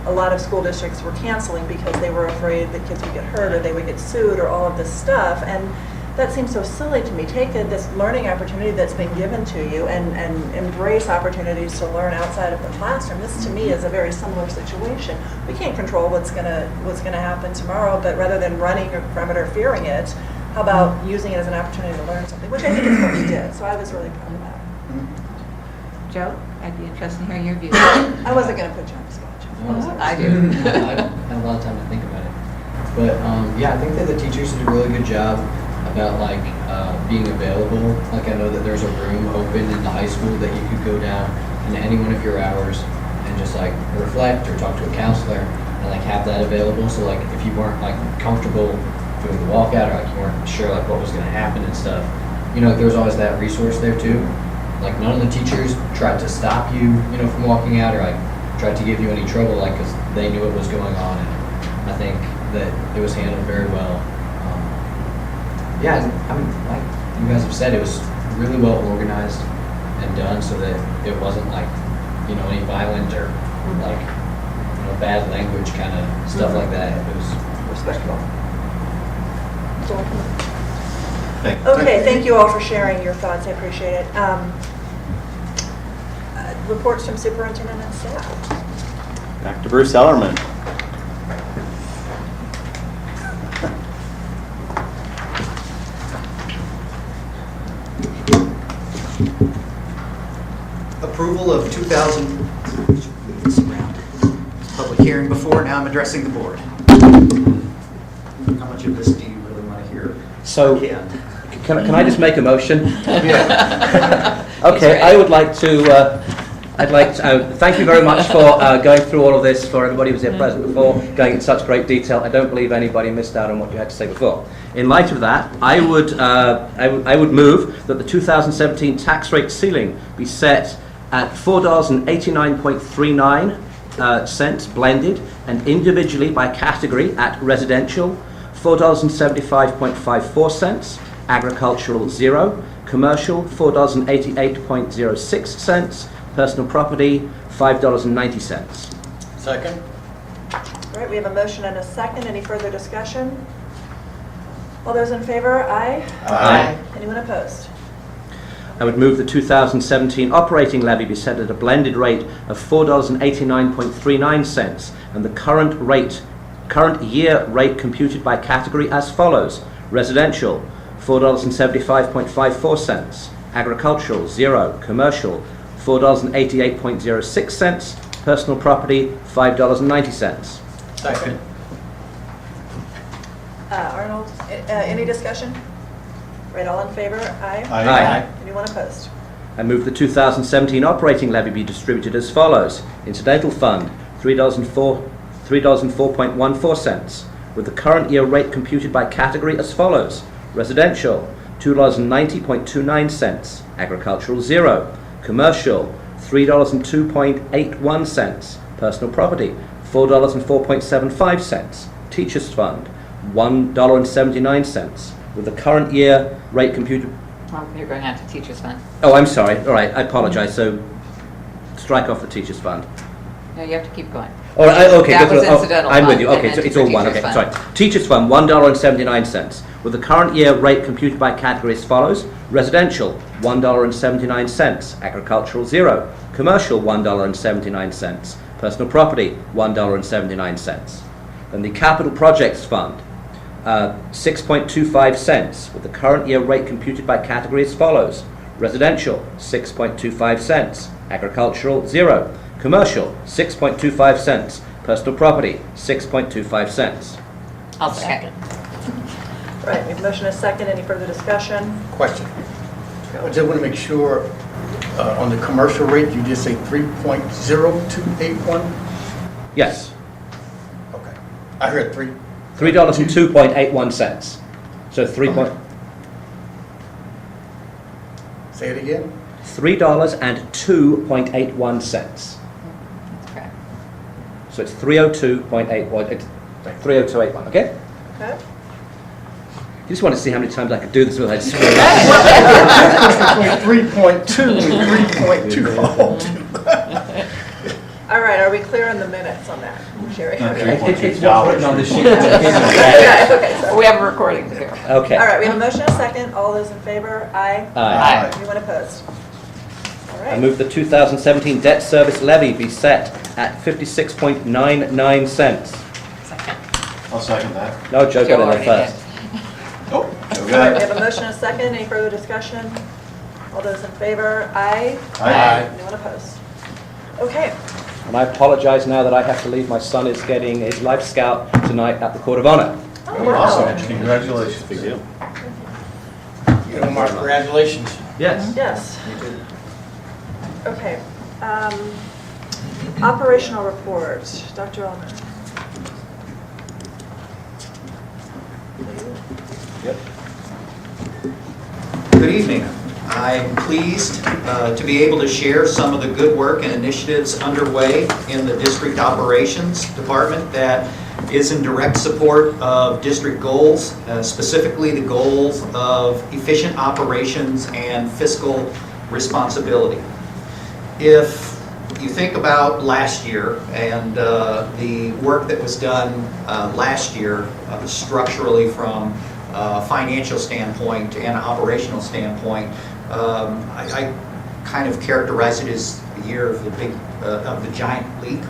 a lot of school districts were canceling because they were afraid that kids would get hurt or they would get sued or all of this stuff. And that seems so silly to me. Take this learning opportunity that's been given to you and embrace opportunities to learn outside of the classroom. This to me is a very similar situation. We can't control what's gonna happen tomorrow, but rather than running from it or fearing it, how about using it as an opportunity to learn something, which I think is what we did. So I was really proud of that. Joe, I'd be interested in hearing your views. I wasn't gonna put you on the spot, Joe. I do. I had a lot of time to think about it. But yeah, I think that the teachers did a really good job about like being available. Like I know that there's a room open in the high school that you could go down in any one of your hours and just like reflect or talk to a counselor and like have that available. So like if you weren't like comfortable doing the walkout or like you weren't sure like what was going to happen and stuff, you know, there was always that resource there too. Like none of the teachers tried to stop you, you know, from walking out or like tried to give you any trouble, like because they knew what was going on. And I think that it was handled very well. Yeah, I mean, like you guys have said, it was really well organized and done so that it wasn't like, you know, any violent or like, you know, bad language kind of stuff like that. It was respectful. Okay, thank you all for sharing your thoughts. I appreciate it. Reports from superintendent and staff. Back to Bruce Ellerman. Approval of 2000, public hearing before, now I'm addressing the board. How much of this do you really want to hear? So, Ken? can I just make a motion? Yeah. Okay, I would like to, thank you very much for going through all of this, for everybody who was here present before, going in such great detail. I don't believe anybody missed out on what you had to say before. In light of that, I would move that the 2017 tax rate ceiling be set at $4.89.39 cents blended, and individually by category at residential, $4.75.54 cents, agricultural 0, commercial $4.88.06 cents, personal property $5.90. Second. All right, we have a motion and a second. Any further discussion? All those in favor, aye? Aye. Anyone opposed? I would move the 2017 operating levy be set at a blended rate of $4.89.39 cents, and the current year rate computed by category as follows: residential $4.75.54 cents, agricultural 0, commercial $4.88.06 cents, personal property $5.90. Second. Arnold, any discussion? Right, all in favor, aye? Aye. Anyone opposed? I move the 2017 operating levy be distributed as follows: incidental fund $3.04.14 cents, with the current year rate computed by category as follows: residential $2.90.29 cents, agricultural 0, commercial $3.02.81 cents, personal property $4.04.75 cents, teachers fund $1.79, with the current year rate computed. Well, you're going on to teachers' fund. Oh, I'm sorry. All right, I apologize. So, strike off the teachers fund. No, you have to keep going. All right, okay. That good. was incidental I'm with fund, you. and Okay, then so it's for all one. teachers' Okay, fund. sorry. Teachers fund $1.79, with the current year rate computed by category as follows: residential $1.79, agricultural 0, commercial $1.79, personal property $1.79. Then the capital projects fund 6.25 cents, with the current year rate computed by category as follows: residential 6.25 cents, agricultural 0, commercial 6.25 cents, personal property 6.25 cents. I'll second. Right, we have a motion and a second. Any further discussion? Question. I just want to make sure, on the commercial rate, you just say 3.0281? Yes, Okay. I heard 3. $3.02.81 cents. So Say it again? $3.02.81 cents. That's correct. So it's 302.81. It's 302.81. Okay. Okay. You just want to see how many times I could do this without screwing up. 3.2 and 3.2. All All right, are we clear on the minutes on that, Sherry? Not Okay. It's what's written on the sheet. Okay, so- We have a recording to go. Okay. All right, we have a motion and a second. All those in favor? Aye. Aye. Anyone opposed? All I right. move the 2017 debt service levy be set at 56.99 cents. Second. I'll second that. No, Joe got Joe in already there first. Oh, All right, we okay. have a motion and a second. Any further discussion? All those in favor? Aye. Aye. Anyone opposed? Okay. And I apologize now that I have to leave. My son is getting his Life Scout tonight at the Court of Honor. Oh, wow. Awesome, congratulations. Big deal. You know, Mark, congratulations. Yes. Yes. Okay. Operational report, Dr. Ullman. Good evening. I'm pleased to be able to share some of the good work and initiatives underway in the district operations department that is in direct support of district goals, specifically the goals of efficient operations and fiscal responsibility. If you think about last year and the work that was done last year structurally from a financial standpoint and operational standpoint, I kind of characterize it as the year of the giant leap.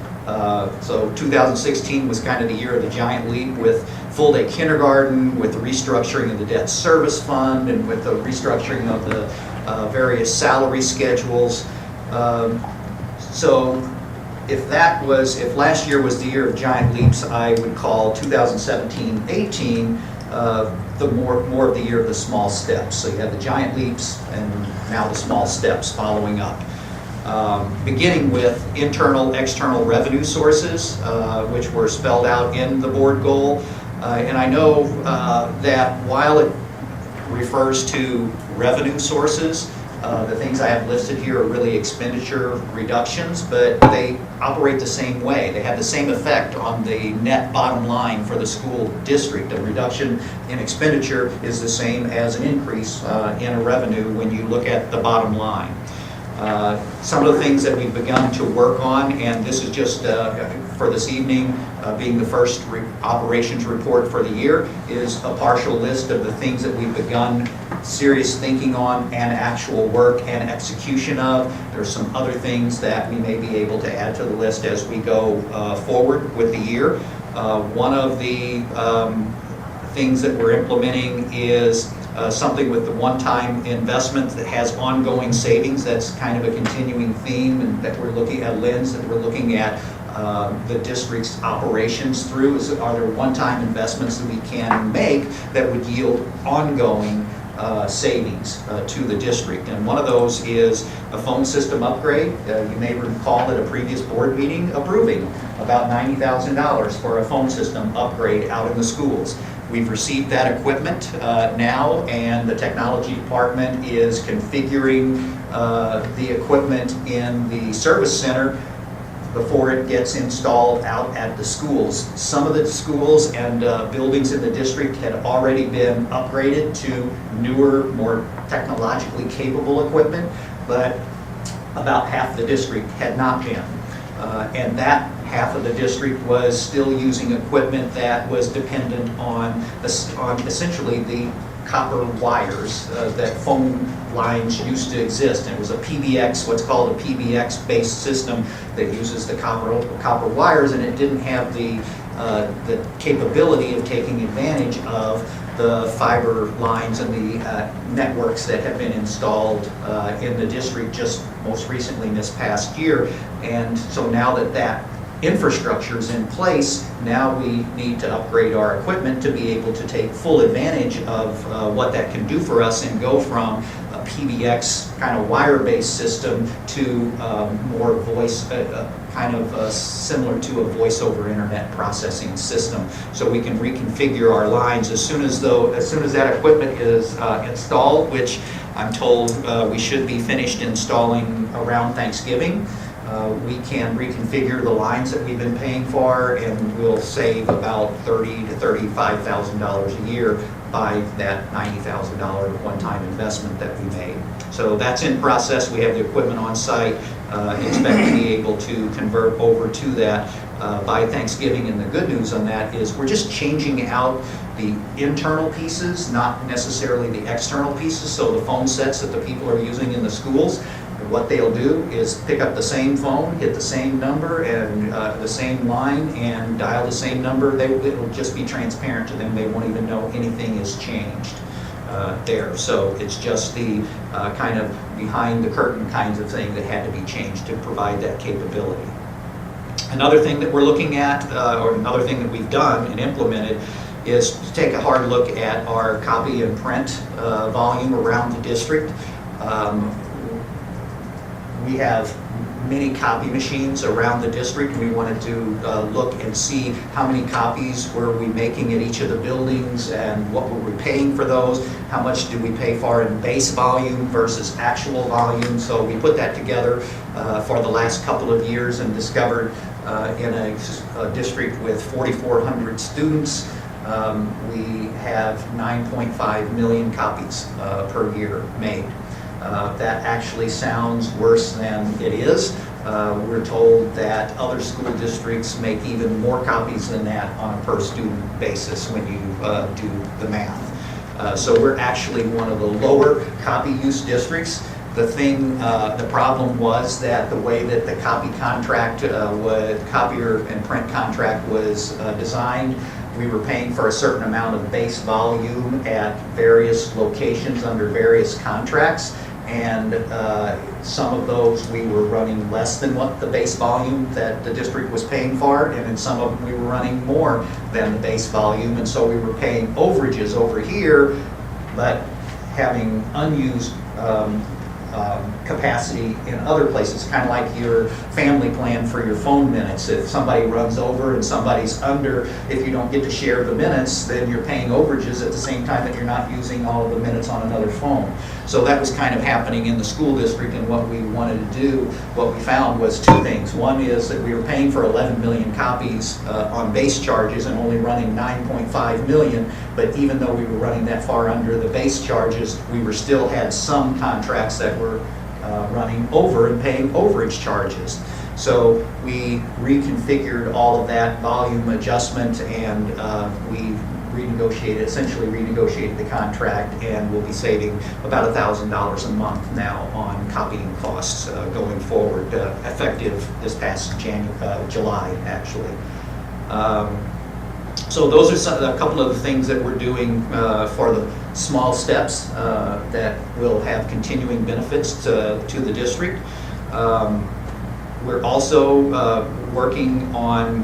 So 2016 was kind of the year of the giant leap with full-day kindergarten, with the restructuring of the debt service fund, and with the restructuring of the various salary schedules. So if last year was the year of giant leaps, I would call 2017-18 the more of the year of the small steps. So you have the giant leaps and now the small steps following up. Beginning with internal, external revenue sources, which were spelled out in the board goal. And I know that while it refers to revenue sources, the things I have listed here are really expenditure reductions, but they operate the same way. They have the same effect on the net bottom line for the school district. A reduction in expenditure is the same as an increase in a revenue when you look at the bottom line. Some of the things that we've begun to work on, and this is just for this evening, being the first operations report for the year, is a partial list of the things that we've begun serious thinking on and actual work and execution of. There's some other things that we may be able to add to the list as we go forward with the year. One of the things that we're implementing is something with the one-time investment that has ongoing savings. That's kind of a continuing theme, and that we're looking at, lens that we're looking at the district's operations through. Are there one-time investments that we can make that would yield ongoing savings to the district? And one of those is a phone system upgrade. You may recall at a previous board meeting approving about $90,000 for a phone system upgrade out in the schools. We've received that equipment now, and the technology department is configuring the equipment in the service center before it gets installed out at the schools. Some of the schools and buildings in the district had already been upgraded to newer, more technologically capable equipment, but about half the district had not been. And that half of the district was still using equipment that was dependent on essentially the copper wires that phone lines used to exist. And it was a PBX, what's called a PBX-based system that uses the copper wires, and it didn't have the capability of taking advantage of the fiber lines and the networks that have been installed in the district just most recently this past year. And so now that infrastructure is in place, now we need to upgrade our equipment to be able to take full advantage of what that can do for us and go from a PBX kind of wire-based system to more voice, similar to a voice over internet processing system. So we can reconfigure our lines as soon as that equipment is installed, which I'm told we should be finished installing around Thanksgiving. We can reconfigure the lines that we've been paying for, and we'll save about $30,000 to $35,000 a year by that $90,000 one-time investment that we made. So that's in process. We have the equipment on site, expect to be able to convert over to that by Thanksgiving. And the good news on that is we're just changing out the internal pieces, not necessarily the external pieces. So the phone sets that the people are using in the schools, what they'll do is pick up the same phone, hit the same number and the same line and dial the same number. It'll just be transparent to them. They won't even know anything is changed there. So it's just the kind of behind the curtain kinds of thing that had to be changed to provide that capability. Another thing that we're looking at, or another thing that we've done and implemented, is to take a hard look at our copy and print volume around the district. We have many copy machines around the district. We wanted to look and see how many copies were we making at each of the buildings and what were we paying for those, how much did we pay for in base volume versus actual volume. So we put that together for the last couple of years and discovered in a district with 4,400 students, we have 9.5 million copies per year made. That actually sounds worse than it is. We're told that other school districts make even more copies than that on a per student basis when you do the math. So we're actually one of the lower copy use districts. The problem was that the way that the copier and print contract was designed, we were paying for a certain amount of base volume at various locations under various contracts. And some of those we were running less than what the base volume that the district was paying for, and in some of them we were running more than the base volume, and so we were paying overages over here, but having unused capacity in other places, kind of like your family plan for your phone minutes. If somebody runs over and somebody's under, if you don't get to share the minutes, then you're paying overages at the same time that you're not using all of the minutes on another phone. So that was kind of happening in the school district, and what we wanted to do, what we found was two things. One is that we were paying for 11 million copies on base charges and only running 9.5 million, but even though we were running that far under the base charges, we were still had some contracts that were running over and paying overage charges. So we reconfigured all of that volume adjustment, and we essentially renegotiated the contract, and we'll be saving about $1,000 a month now on copying costs going forward, effective this past July, actually. So those are a couple of the things that we're doing for the small steps that will have continuing benefits to the district. We're also working on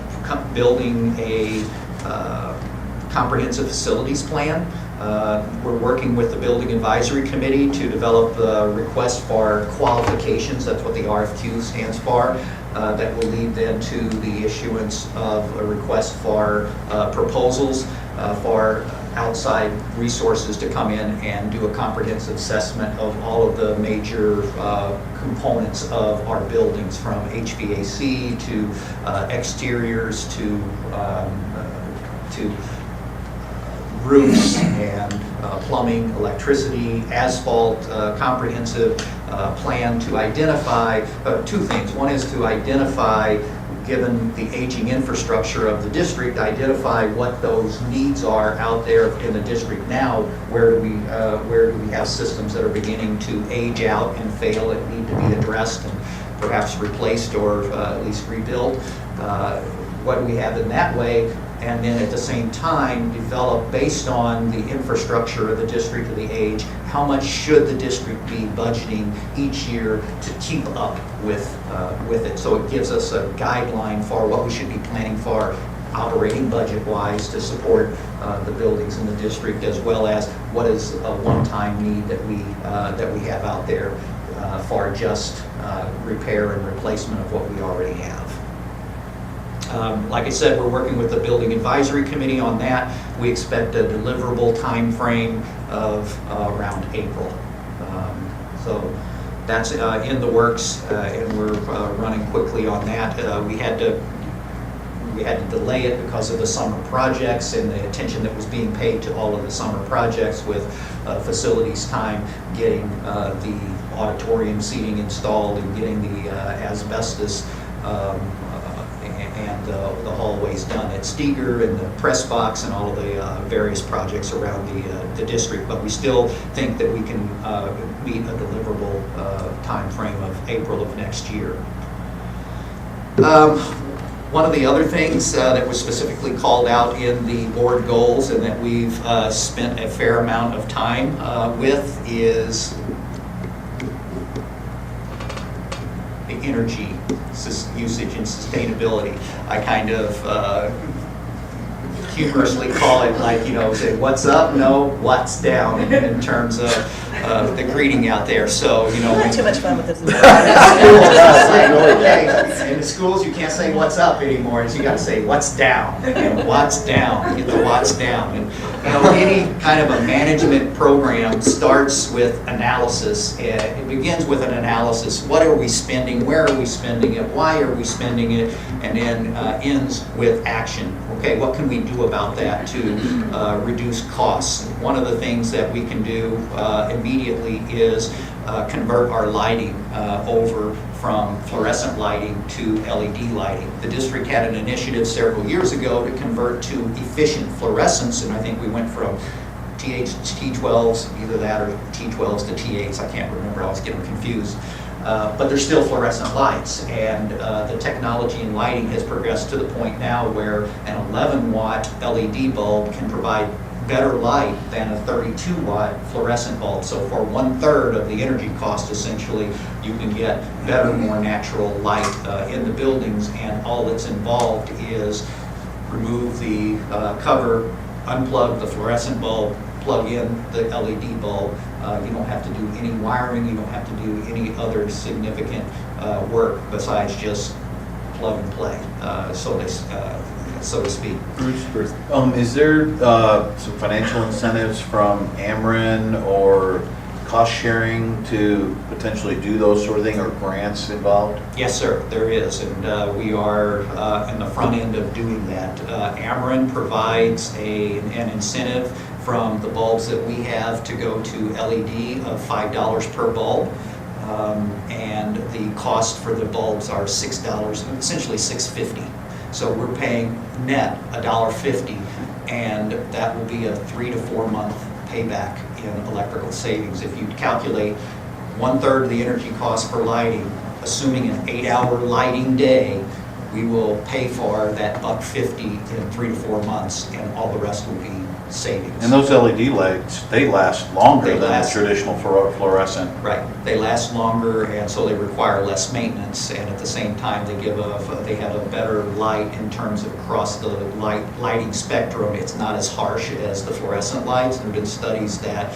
building a comprehensive facilities plan. We're working with the Building Advisory Committee to develop the request for qualifications. That's what the RFQ stands for. That will lead then to the issuance of a request for proposals for outside resources to come in and do a comprehensive assessment of all of the major components of our buildings, from HVAC to exteriors to roofs and plumbing, electricity, asphalt, comprehensive plan to identify two things. One is to identify, given the aging infrastructure of the district, identify what those needs are out there in the district now. Where do we have systems that are beginning to age out and fail and need to be addressed and perhaps replaced or at least rebuilt? What do we have in that way? And then at the same time, develop, based on the infrastructure of the district or the age, how much should the district be budgeting each year to keep up with it. So it gives us a guideline for what we should be planning for operating budget-wise to support the buildings in the district, as well as what is a one-time need that we have out there for just repair and replacement of what we already have. Like I said, we're working with the Building Advisory Committee on that. We expect a deliverable time frame of around April. So that's in the works, and we're running quickly on that. We had to we had to delay it because of the summer projects and the attention that was being paid to all of the summer projects with facilities time, getting the auditorium seating installed and getting the asbestos and the hallways done at Steger and the press box and all of the various projects around the district. But we still think that we can meet a deliverable time frame of April of next year. One of the other things that was specifically called out in the board goals and that we've spent a fair amount of time with is the energy usage and sustainability. I kind of humorously call it like, say, what's up? No, what's down in terms of the greeting out there. So, I'm having too much fun with this. In the schools, you can't say what's up anymore. You got to say what's down. What's down. Get the what's down. And any kind of a management program starts with analysis. It begins with an analysis. What are we spending? Where are we spending it? Why are we spending it? And then ends with action. Okay, what can we do about that to reduce costs? One of the things that we can do immediately is convert our lighting over from fluorescent lighting to LED lighting. The district had an initiative several years ago to convert to efficient fluorescence, and I think we went from T12s, either that or T12s to T8s. I can't remember, I was getting confused. But they're still fluorescent lights, and the technology in lighting has progressed to the point now where an 11-watt LED bulb can provide better light than a 32-watt fluorescent bulb. So for 1/3 of the energy cost, essentially, you can get better, more natural light in the buildings, and all that's involved is remove the cover, unplug the fluorescent bulb, plug in the LED bulb. You don't have to do any wiring, you don't have to do any other significant work besides just plug and play, so to speak. Bruce, is there some financial incentives from Ameren or cost sharing to potentially do those sort of things, or grants involved? Yes, sir, there is, and we are in the front end of doing that. Ameren provides an incentive from the bulbs that we have to go to LED of $5 per bulb. And the cost for the bulbs are $6, essentially $6.50. So we're paying net $1.50, and that will be a 3 to 4 month payback in electrical savings. If you calculate 1/3 of the energy cost for lighting, assuming an 8-hour lighting day, we will pay for that $1.50 in 3 to 4 months, and all the rest will be savings. And those LED lights, they last longer than the traditional fluorescent. Right, they last longer, and so they require less maintenance, and at the same time, they have a better light in terms of across the lighting spectrum. It's not as harsh as the fluorescent lights. There have been studies that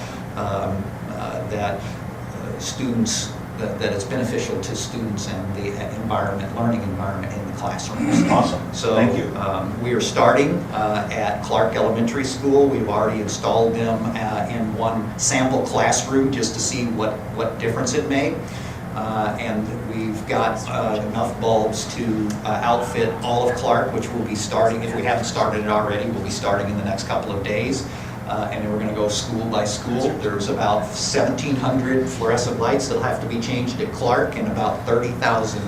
students, that it's beneficial to students and the learning environment in the classrooms. Awesome, So, thank you. We are starting at Clark Elementary School. We've already installed them in one sample classroom just to see what difference it made. And we've got enough bulbs to outfit all of Clark, which will be starting, if we haven't started it already, we'll be starting in the next couple of days. And then we're going to go school by school. There's about 1,700 fluorescent lights that'll have to be changed at Clark, and about 30,000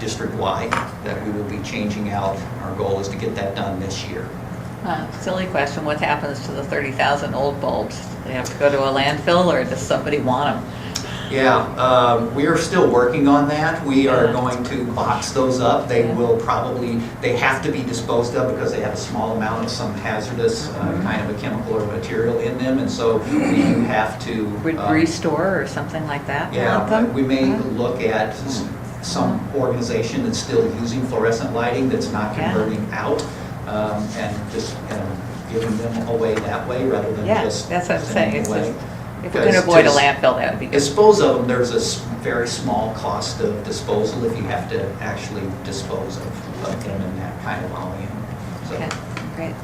district-wide that we will be changing out. Our goal is to get that done this year. Silly question, what happens to the 30,000 old bulbs? Do they have to go to a landfill, or does somebody want them? Yeah, we are still working on that. We are going to box those up. They have to be disposed of because they have a small amount of some hazardous kind of a chemical or material in them, and so we do have to Restore or something like that? Yeah, we may look at some organization that's still using fluorescent lighting that's not converting out, and just giving them away that way rather than just that's what I'm sending saying. them away. If we can avoid a landfill, that would be good. Dispose of them, there's a very small cost of disposal if you have to actually dispose of them in that kind of volume. So, Okay, great.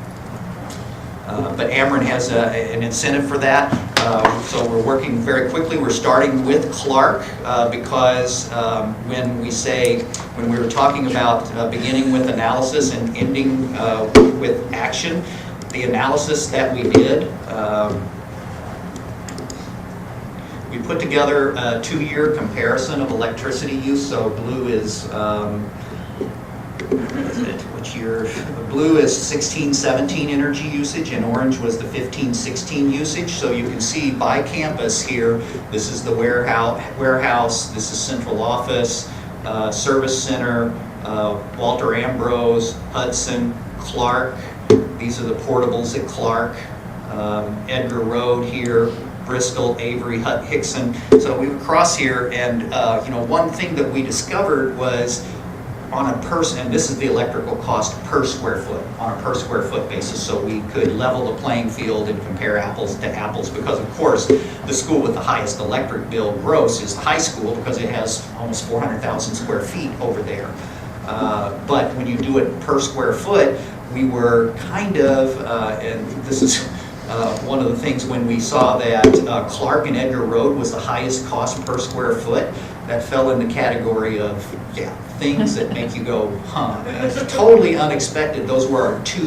But Ameren has an incentive for that, so we're working very quickly. We're starting with Clark because when we were talking about beginning with analysis and ending with action, the analysis that we did, we put together a 2-year comparison of electricity use. So blue is, which year? Blue is 16-17 energy usage, and orange was the 15-16 usage. So you can see by campus here, this is the warehouse, this is central office, service center, Walter Ambrose, Hudson, Clark. These are the portables at Clark, Edgar Road here, Bristol, Avery, Hickson. So we would cross here, and one thing that we discovered was on a and this is the electrical cost per square foot, on a per square foot basis, so we could level the playing field and compare apples to apples, because of course the school with the highest electric bill gross is the high school, because it has almost 400,000 square feet over there. But when you do it per square foot, we were kind of, and this is one of the things when we saw that Clark and Edgar Road was the highest cost per square foot, that fell in the category of, things that make you go, huh. It's totally unexpected. Those were our 2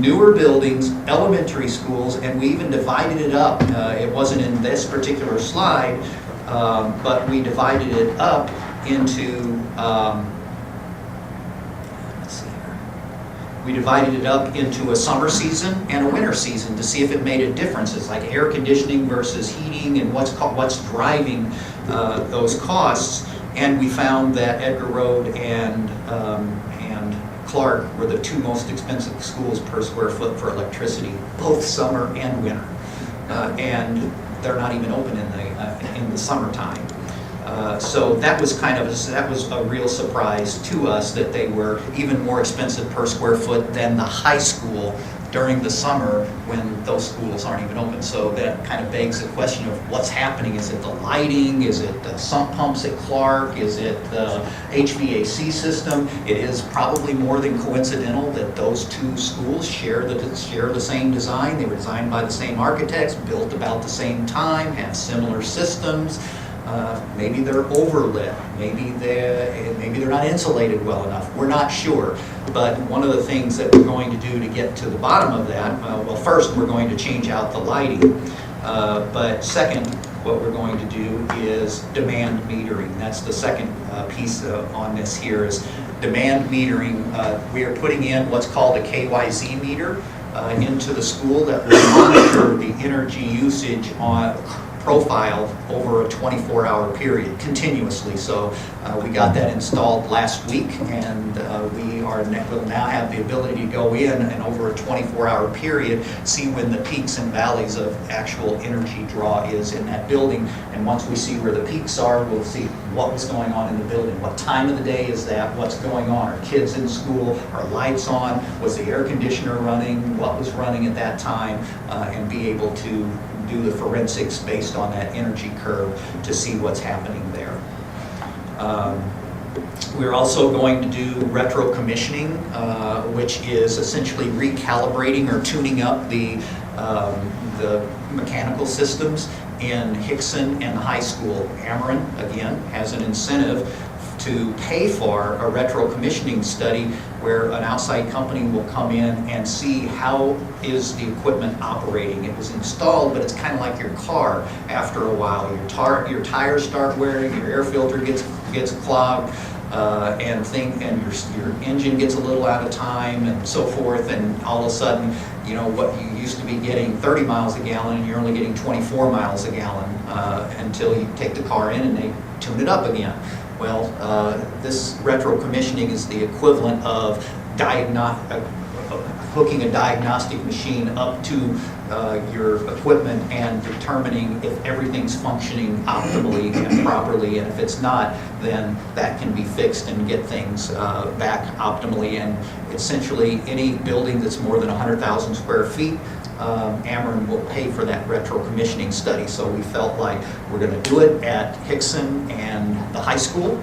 newer buildings, elementary schools, and we even divided it up. It wasn't in this particular slide, but we divided it up into, we divided it up into a summer season and a winter season to see if it made a difference. It's like air conditioning versus heating, and what's driving those costs. And we found that Edgar Road and Clark were the 2 most expensive schools per square foot for electricity, both summer and winter. And they're not even open in the summertime. So that was a real surprise to us, that they were even more expensive per square foot than the high school during the summer when those schools aren't even open. So that kind of begs the question of what's happening. Is it the lighting? Is it the sump pumps at Clark? Is it the HVAC system? It is probably more than coincidental that those 2 schools share the same design. They were designed by the same architects, built about the same time, have similar systems. Maybe they're overlit. Maybe they're not insulated well enough. We're not sure. But one of the things that we're going to do to get to the bottom of that, first we're going to change out the lighting. But second, what we're going to do is demand metering. That's the second piece on this here is demand metering. We are putting in what's called a KYZ meter into the school that will monitor the energy usage on profile over a 24-hour period continuously. So we got that installed last week, and we'll now have the ability to go in and over a 24-hour period see when the peaks and valleys of actual energy draw is in that building. And once we see where the peaks are, we'll see what was going on in the building. What time of the day is that? What's going on? Are kids in school? Are lights on? Was the air conditioner running? What was running at that time? And be able to do the forensics based on that energy curve to see what's happening there. We're also going to do retro commissioning, which is essentially recalibrating or tuning up the mechanical systems in Hickson and the high school. Ameren, again, has an incentive to pay for a retro commissioning study where an outside company will come in and see how is the equipment operating. It was installed, but it's kind of like your car after a while. Your tires start wearing, your air filter gets clogged, and your engine gets a little out of time and so forth, and all of a sudden, what you used to be getting 30 miles a gallon, and you're only getting 24 miles a gallon until you take the car in and they tune it up again. Well, this retro commissioning is the equivalent of hooking a diagnostic machine up to your equipment and determining if everything's functioning optimally and properly, and if it's not, then that can be fixed and get things back optimally. And essentially, any building that's more than 100,000 square feet, Ameren will pay for that retro commissioning study. So we felt like we're going to do it at Hickson and the high school.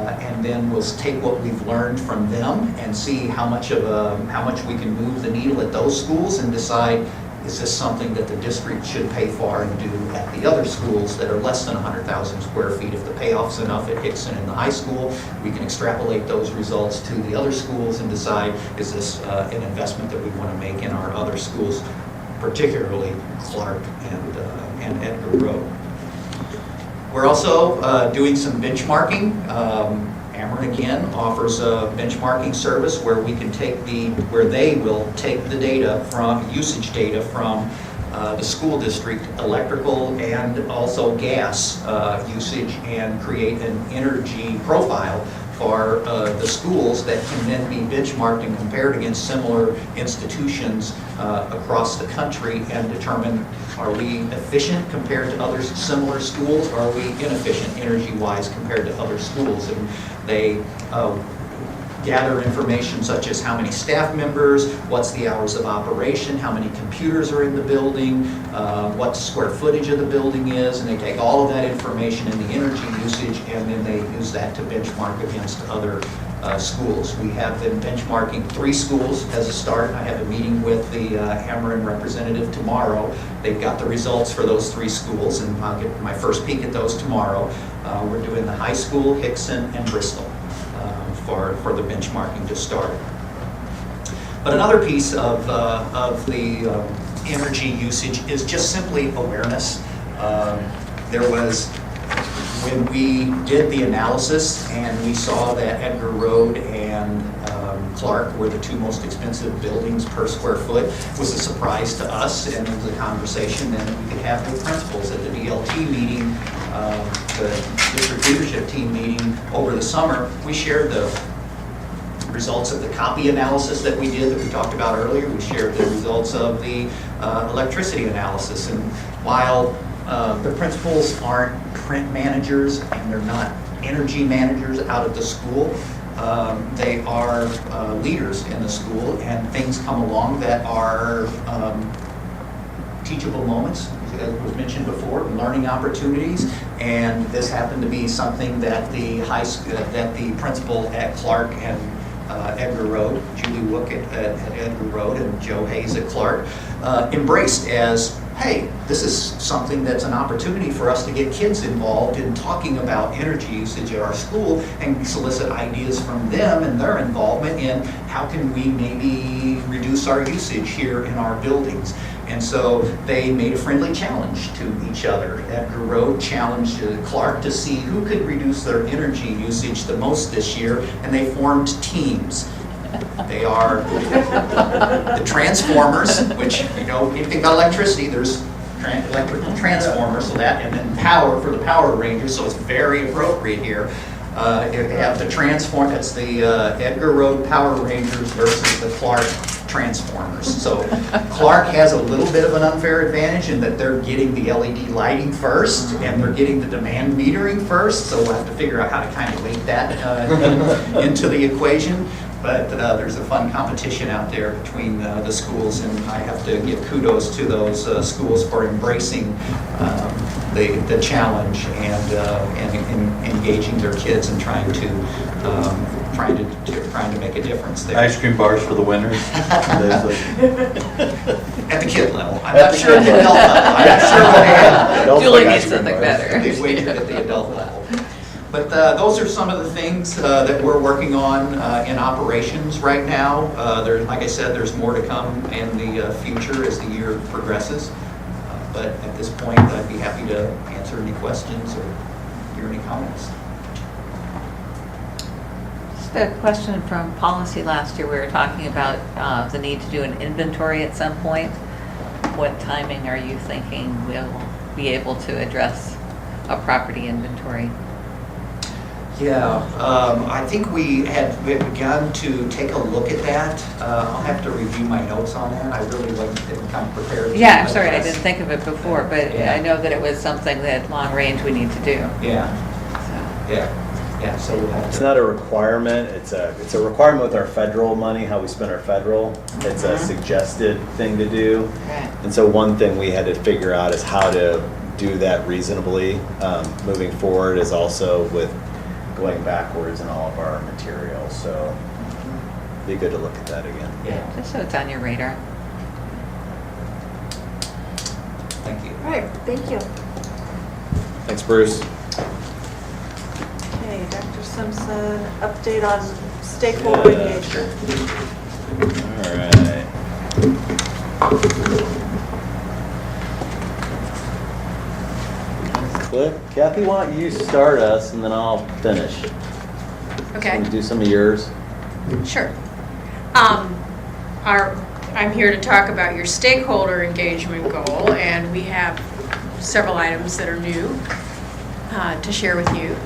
and then we'll take what we've learned from them and see how much we can move the needle at those schools and decide, is this something that the district should pay for and do at the other schools that are less than 100,000 square feet? If the payoff's enough at Hickson and the high school, we can extrapolate those results to the other schools and decide, is this an investment that we want to make in our other schools, particularly Clark and Edgar Road. We're also doing some benchmarking. Ameren again offers a benchmarking service where we can where they will take the data usage data from the school district, electrical and also gas usage, and create an energy profile for the schools that can then be benchmarked and compared against similar institutions across the country and determine, are we efficient compared to other similar schools, or are we inefficient energy-wise compared to other schools? And they gather information such as how many staff members, what's the hours of operation, how many computers are in the building, what the square footage of the building is, and they take all of that information and the energy usage, and then they use that to benchmark against other schools. We have been benchmarking 3 schools as a start. I have a meeting with the Ameren representative tomorrow. They've got the results for those 3 schools, and I'll get my first peek at those tomorrow. We're doing the high school, Hickson, and Bristol for the benchmarking to start. But another piece of the energy usage is just simply awareness. There was, when we did the analysis and we saw that Edgar Road and Clark were the 2 most expensive buildings per square foot, was a surprise to us, and it was a conversation that we could have with principals at the DLT meeting, the district leadership team meeting over the summer. We shared the results of the copy analysis that we did that we talked about earlier. We shared the results of the electricity analysis, and while the principals aren't print managers and they're not energy managers out at the school, they are leaders in the school, and things come along that are teachable moments, as was mentioned before, learning opportunities, and this happened to be something that the principal at Clark and Edgar Road, Julie Wook at Edgar Road and Joe Hayes at Clark, embraced as, hey, this is something that's an opportunity for us to get kids involved in talking about energy usage at our school and solicit ideas from them and their involvement in how can we maybe reduce our usage here in our buildings. And so they made a friendly challenge to each other. Edgar Road challenged Clark to see who could reduce their energy usage the most this year, and they formed teams. They are the transformers, which, you know, anything about electricity, there's electrical transformers, so that, and then power for the Power Rangers, so it's very appropriate here. They have the that's the Edgar Road Power Rangers versus the Clark Transformers. So Clark has a little bit of an unfair advantage in that they're getting the LED lighting first and they're getting the demand metering first, so we'll have to figure out how to kind of weight that into the equation. But there's a fun competition out there between the schools, and I have to give kudos to those schools for embracing the challenge and engaging their kids and trying to make a difference there. Ice cream bars for the winners. At the kid level. I'm not sure at the adult level. I'm not sure what they have. Julie needs something better. They've waited at the adult level. But those are some of the things that we're working on in operations right now. Like I said, there's more to come in the future as the year progresses. But at this point, I'd be happy to answer any questions or hear any comments. Just a question from policy last year. We were talking about the need to do an inventory at some point. What timing are you thinking we'll be able to address a property inventory? Yeah, I think we had begun to take a look at that. I'll have to review my notes on that. I really didn't come prepared. Yeah, I'm sorry, I didn't think of it before, but Yeah. I know that it was something that long range we need to do. Yeah, So, yeah, so we'll have It's to. not a requirement, it's a requirement with our federal money, how we spend our federal. It's a suggested thing to do. okay. And so one thing we had to figure out is how to do that reasonably moving forward, is also with going backwards in all of our materials, so be good to look at that again. Yeah, just so it's on your radar. Thank you. All right, thank you. Thanks, Bruce. Okay, Dr. Simpson, update on stakeholder Yeah, engagement. All right. Cliff, Kathy, why don't you start us and then I'll finish. Okay, Do some of yours. sure. I'm here to talk about your stakeholder engagement goal, and we have several items that are new to share with you.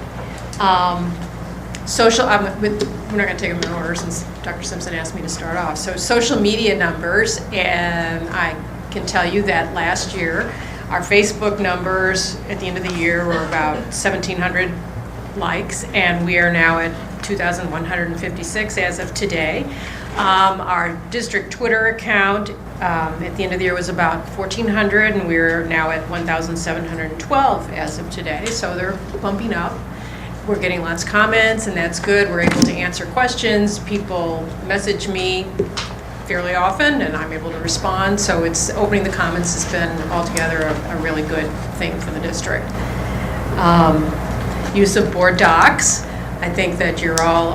Social, we're not going to take them in order since Dr. Simpson asked me to start off. So social media numbers, and I can tell you that last year, our Facebook numbers at the end of the year were about 1,700 likes, and we are now at 2,156 as of today. Our district Twitter account at the end of the year was about 1,400, and we're now at 1,712 as of today, so they're bumping up. We're getting lots of comments, and that's good. We're able to answer questions. People message me fairly often, and I'm able to respond, so it's opening the comments has been altogether a really good thing for the district. Use of board docs. I think that you're all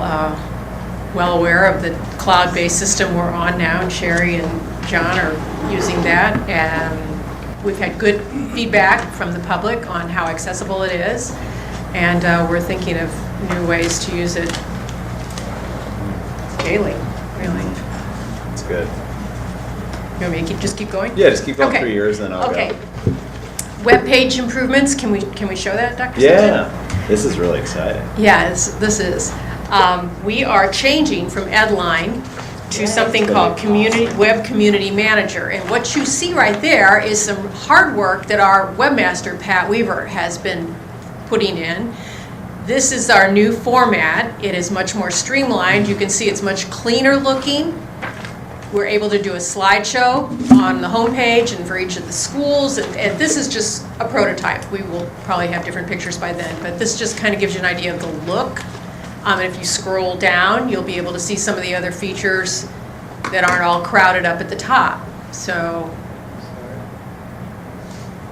well aware of the cloud-based system we're on now, and Sherry and John are using that, and we've had good feedback from the public on how accessible it is, and we're thinking of new ways to use it daily, really. That's good. You want me to just keep going? Yeah, just keep going Okay. through yours, then I'll go. Okay. Web page improvements, can we show that, Dr. Simpson? Yeah, this is really exciting. Yes, this is. We are changing from Edline to something called Web Community Manager. And what you see right there is some hard work that our webmaster, Pat Weaver, has been putting in. This is our new format. It is much more streamlined. You can see it's much cleaner looking. We're able to do a slideshow on the homepage and for each of the schools. And this is just a prototype. We will probably have different pictures by then, but this just kind of gives you an idea of the look. And if you scroll down, you'll be able to see some of the other features that aren't all crowded up at the top. So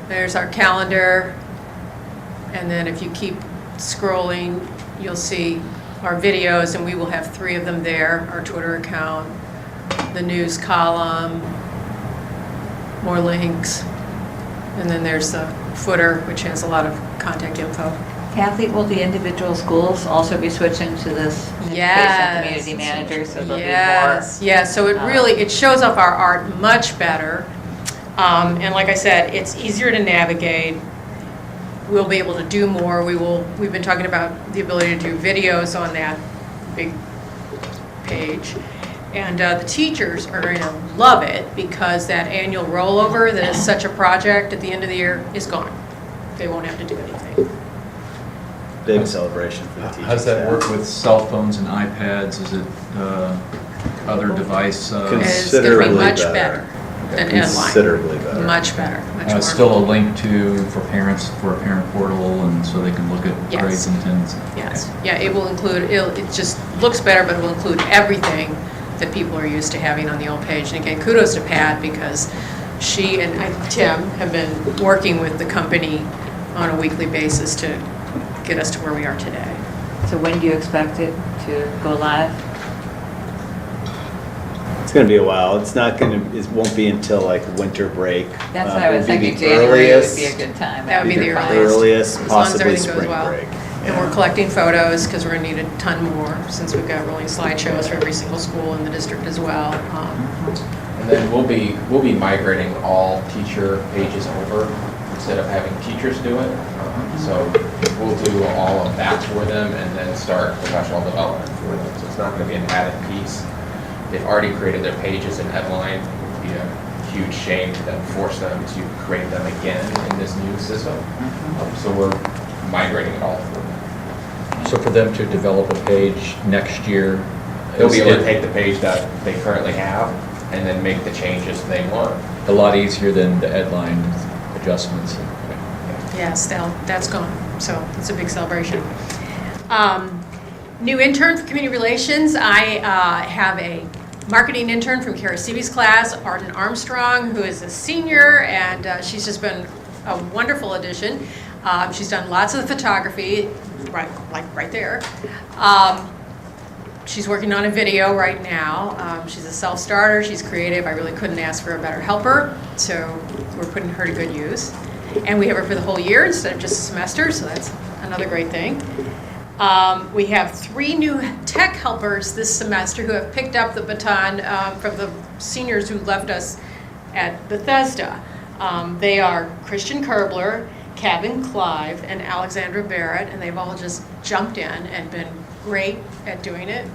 there's our calendar. And then if you keep scrolling, you'll see our videos, and we will have 3 of them there, our Twitter account, the news column, more links, and then there's the footer, which has a lot of contact info. Kathy, will the individual schools also be switching to this Yes. community manager, so there'll be more? Yes, yeah, so it really, it shows off our art much better. And like I said, it's easier to navigate. We'll be able to do more. We've been talking about the ability to do videos on that big page. And the teachers are going to love it because that annual rollover that is such a project at the end of the year is gone. They won't have to do anything. Big celebration for the teachers. How does that work with cell phones and iPads? Is it other device? It's going to be Considerably much better. better than Edline. Considerably better. Much better, much more. Still a link for parents, for a parent portal, and so they can look at Yes. grades and attendance? Yes, yeah, it will include, it just looks better, but it will include everything that people are used to having on the old page. And again, kudos to Pat, because she and Tim have been working with the company on a weekly basis to get us to where we are today. So when do you expect it to go live? It's going to be a while. It's not going to, it won't be until like winter break. That's what I was It'll be thinking, the January would earliest- be a good time. That would be the Earliest, As long as possibly everything goes spring well. break. And we're collecting photos, because we're going to need a ton more, since we've got rolling slideshows for every single school in the district as well. And then we'll be migrating all teacher pages over instead of having teachers do it. So we'll do all of that for them and then start professional development for them. So it's not going to be an added piece. They've already created their pages in Headline. It would be a huge shame to then force them to create them again in this new system. So we're migrating it all for them. So for them to develop a page next year? They'll be able to take the page that they currently have and then make the changes they want. A lot easier than the Edline adjustments. Yes, that's gone, so it's a big celebration. New intern for community relations. I have a marketing intern from Kara Seavey's class, Arden Armstrong, who is a senior, and she's just been a wonderful addition. She's done lots of the photography, right there. She's working on a video right now. She's a self-starter, she's creative. I really couldn't ask for a better helper, so we're putting her to good use. And we have her for the whole year instead of just a semester, so that's another great thing. We have 3 new tech helpers this semester who have picked up the baton from the seniors who left us at Bethesda. They are Christian Kerbler, Kevin Clive, and Alexandra Barrett, and they've all just jumped in and been great at doing it.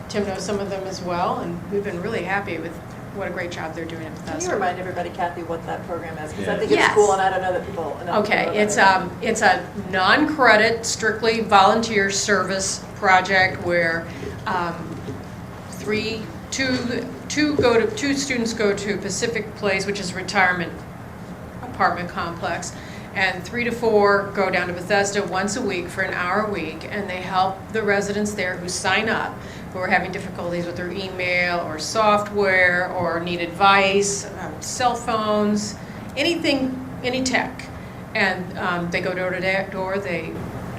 Tim knows some of them as well, and we've been really happy with what a great job they're doing at Bethesda. Can you remind everybody, Kathy, what that program is? Because I Yeah. think it's Yes. cool, and I don't know that people know. Okay, it's a non-credit, strictly volunteer service project where two students go to Pacific Place, which is a retirement apartment complex, and 3 to 4 go down to Bethesda once a week for an hour a week, and they help the residents there who sign up, who are having difficulties with their email or software or need advice, cell phones, anything, any tech. And they go door to door, they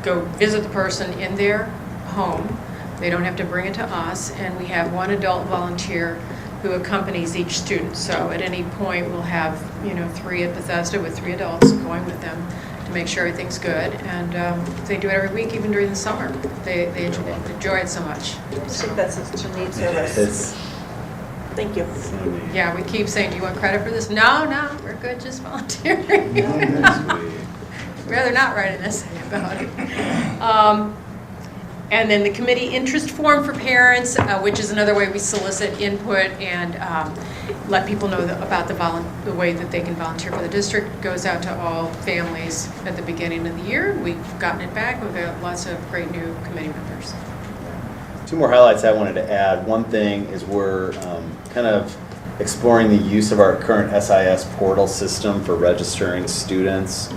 go visit the person in their home. They don't have to bring it to us, and we have 1 adult volunteer who accompanies each student. So at any point, we'll have, 3 at Bethesda with 3 adults going with them to make sure everything's good. And they do it every week, even during the summer. They enjoy it so much. I think that's such a neat service. It's Thank you. Yeah, we keep saying, do you want credit for this? No, we're good, just volunteering. Rather not write an essay about it. And then the committee interest form for parents, which is another way we solicit input and let people know about the way that they can volunteer for the district, goes out to all families at the beginning of the year. We've gotten it back. We've got lots of great new committee members. 2 more highlights I wanted to add. One thing is we're kind of exploring the use of our current SIS portal system for registering students.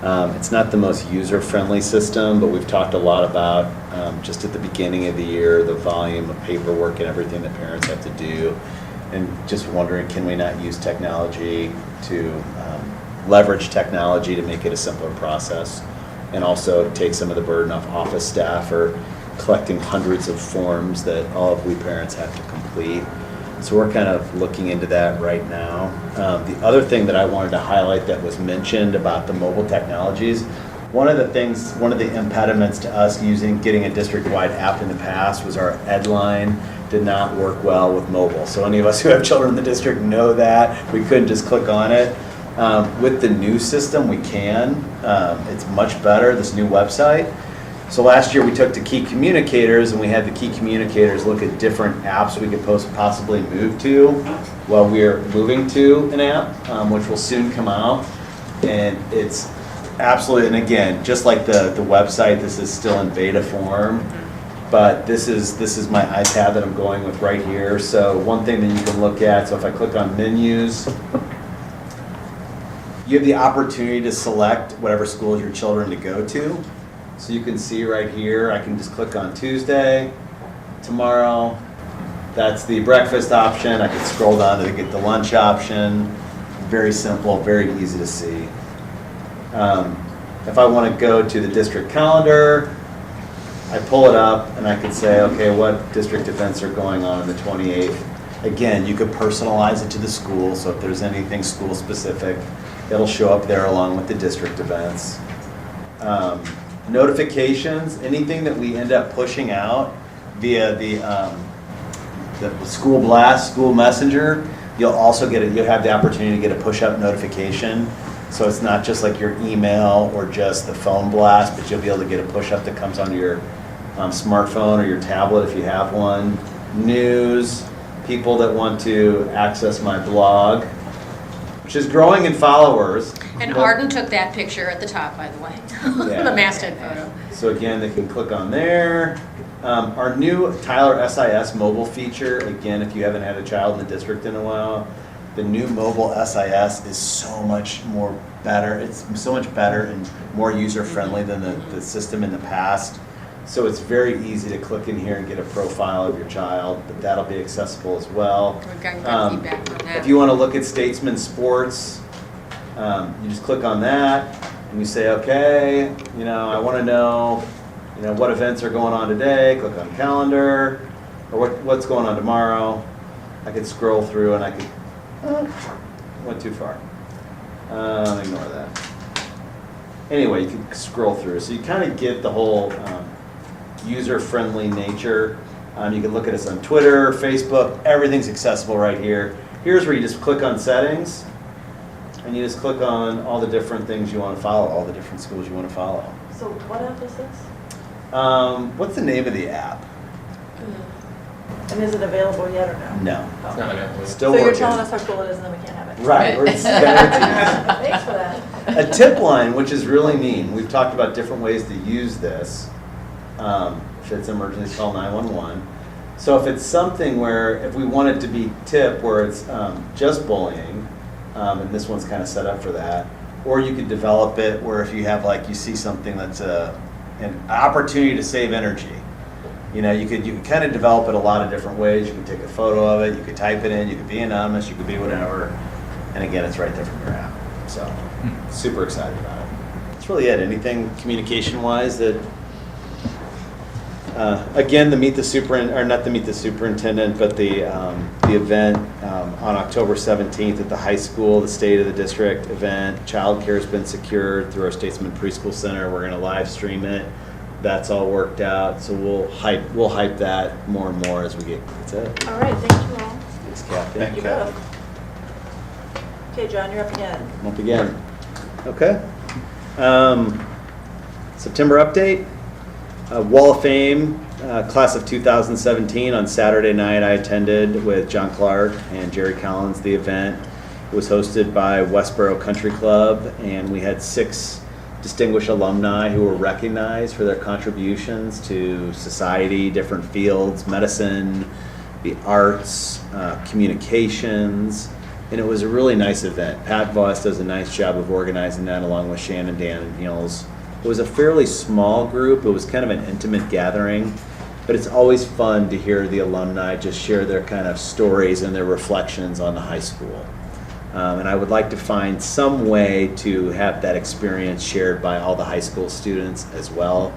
It's not the most user-friendly system, but we've talked a lot about just at the beginning of the year, the volume of paperwork and everything that parents have to do. And just wondering, can we not use technology to leverage technology to make it a simpler process and also take some of the burden off office staff or collecting hundreds of forms that all of we parents have to complete. So we're kind of looking into that right now. The other thing that I wanted to highlight that was mentioned about the mobile technologies, one of the impediments to us getting a district-wide app in the past was our Edline did not work well with mobile. So any of us who have children in the district know that. We couldn't just click on it. With the new system, we can. It's much better, this new website. So last year we took to key communicators and we had the key communicators look at different apps we could possibly move to while we're moving to an app, which will soon come out. And it's absolutely, and again, just like the website, this is still in beta form, but this is my iPad that I'm going with right here. So one thing that you can look at, so if I click on menus, you have the opportunity to select whatever schools your children to go to. So you can see right here, I can just click on Tuesday, tomorrow. That's the breakfast option. I can scroll down to get the lunch option. Very simple, very easy to see. If I want to go to the district calendar, I pull it up and I can say, okay, what district events are going on the 28th? Again, you could personalize it to the school, so if there's anything school specific, it'll show up there along with the district events. Notifications, anything that we end up pushing out via the school blast, school messenger, you'll also you'll have the opportunity to get a push-up notification. So it's not just like your email or just the phone blast, but you'll be able to get a push-up that comes onto your smartphone or your tablet if you have one. News, people that want to access my blog, which is growing in followers. And Arden took that picture at the top, by the way, Yeah. the masthead photo. So again, they can click on there. Our new Tyler SIS mobile feature, again, if you haven't had a child in the district in a while, the new mobile SIS is so much more better. It's so much better and more user-friendly than the system in the past. So it's very easy to click in here and get a profile of your child, but that'll be accessible as well. We've gotten good feedback on that. If you want to look at Statesman Sports, you just click on that and you say, okay, I want to know, what events are going on today. Click on calendar, or what's going on tomorrow. I could scroll through and I could, went too far. Ignore that. Anyway, you can scroll through. So you kind of get the whole user-friendly nature. You can look at us on Twitter, Facebook, everything's accessible right here. Here's where you just click on settings, and you just click on all the different things you want to follow, all the different schools you want to follow. So what app is this? What's the name of the app? And is it available yet or no? No. Oh. It's not available. Still So you're working. telling us how cool it is and then we can't have it? Right. We're guaranteed. Thanks for that. A tip line, which is really neat. We've talked about different ways to use this. If it's an emergency, call 911. So if it's something where, if we want it to be tip, where it's just bullying, and this one's kind of set up for that, or you could develop it where if you have you see something that's an opportunity to save energy. You could kind of develop it a lot of different ways. You could take a photo of it, you could type it in, you could be anonymous, you could be whatever. And again, it's right there from your app. So, super excited about it. That's really it. Anything communication-wise that, again, not the Meet the Superintendent, but the event on October 17th at the high school, the State of the District event. Childcare has been secured through our Statesman Preschool Center. We're going to live stream it. That's all worked out, so we'll hype that more and more as we get. That's it. All right, thank you all. Thanks, Kathy. Thank you both. Okay, John, you're up again. I'm up again. Okay. September update. Wall of Fame, class of 2017. On Saturday night, I attended with John Clark and Jerry Collins the event. It was hosted by Westboro Country Club, and we had 6 distinguished alumni who were recognized for their contributions to society, different fields, medicine, the arts, communications, and it was a really nice event. Pat Voss does a nice job of organizing that along with Shannon Daniels. It was a fairly small group. It was kind of an intimate gathering, but it's always fun to hear the alumni just share their kind of stories and their reflections on the high school. And I would like to find some way to have that experience shared by all the high school students as well.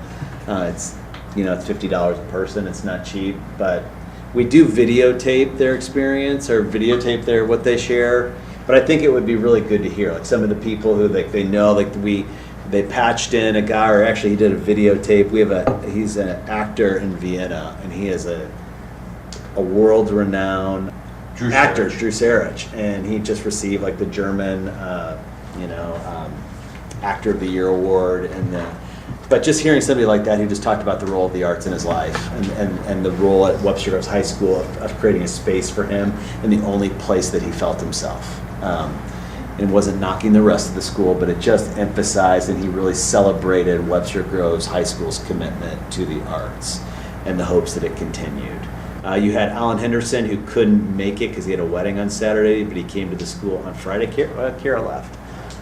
It's $50 a person. It's not cheap, but we do videotape their experience or videotape what they share. But I think it would be really good to hear, some of the people who they know, they patched in a guy, or actually he did a videotape. He's an actor in Vienna, and he is a world-renowned actor, Drew Sarich, and he just received the German, Actor of the Year award, but just hearing somebody like that who just talked about the role of the arts in his life and the role at Webster Groves High School of creating a space for him and the only place that he felt himself. It wasn't knocking the rest of the school, but it just emphasized and he really celebrated Webster Groves High School's commitment to the arts and the hopes that it continued. You had Alan Henderson, who couldn't make it because he had a wedding on Saturday, but he came to the school on Friday. Kara left.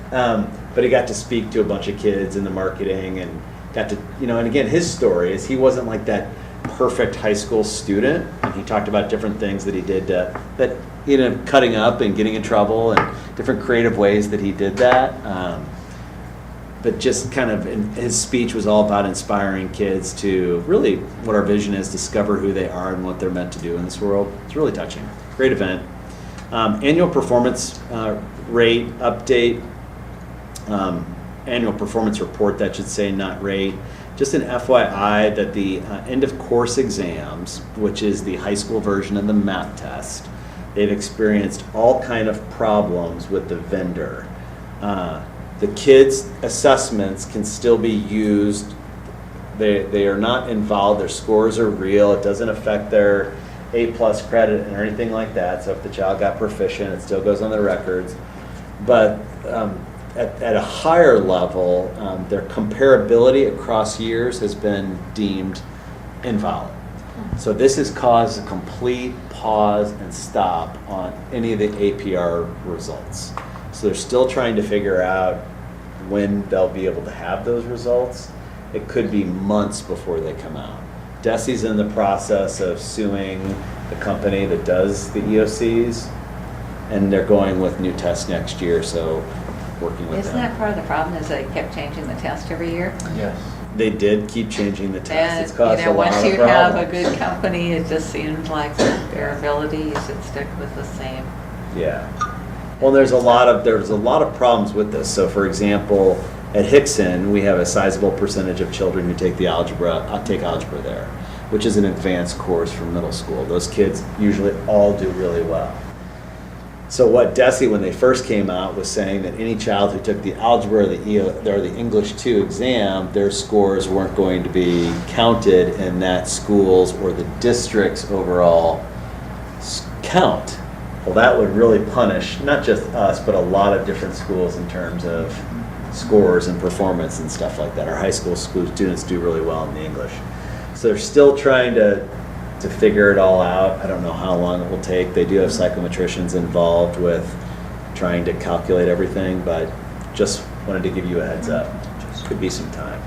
But he got to speak to a bunch of kids in the marketing and got to, and again, his story is he wasn't like that perfect high school student. And he talked about different things that he did cutting up and getting in trouble and different creative ways that he did that. But just kind of his speech was all about inspiring kids to really, what our vision is, discover who they are and what they're meant to do in this world. It's really touching. Great event. Annual performance rate update. Annual performance report, that should say, not rate. Just an FYI that the end of course exams, which is the high school version of the MAP test, they've experienced all kind of problems with the vendor. The kids' assessments can still be used. They are not involved. Their scores are real. It doesn't affect their A+ credit or anything like that. So if the child got proficient, it still goes on their records. But at a higher level, their comparability across years has been deemed invalid. So this has caused a complete pause and stop on any of the APR results. So they're still trying to figure out when they'll be able to have those results. it could be months before they come out. DESE's in the process of suing the company that does the EOCs, and they're going with new tests next year, so working with Isn't them. that part of the problem, is they kept changing the test every year? Yes. They did keep changing the test. It's And, caused a lot once of you have a problems. good company, it just seems like their ability, you should stick with the same. Yeah. Well, there's a lot of problems with this. So, for example, at Hickson, we have a sizable percentage of children who take algebra there, which is an advanced course for middle school. Those kids usually all do really well. So what DESE, when they first came out, was saying that any child who took the algebra or the English 2 exam, their scores weren't going to be counted in that school's or the district's overall count. Well, that would really punish not just us, but a lot of different schools in terms of scores and performance and stuff like that. Our high school students do really well in the English. So they're still trying to figure it all out. I don't know how long it will take. They do have psychometricians involved with trying to calculate everything, but just wanted to give you a heads up. Could be some time.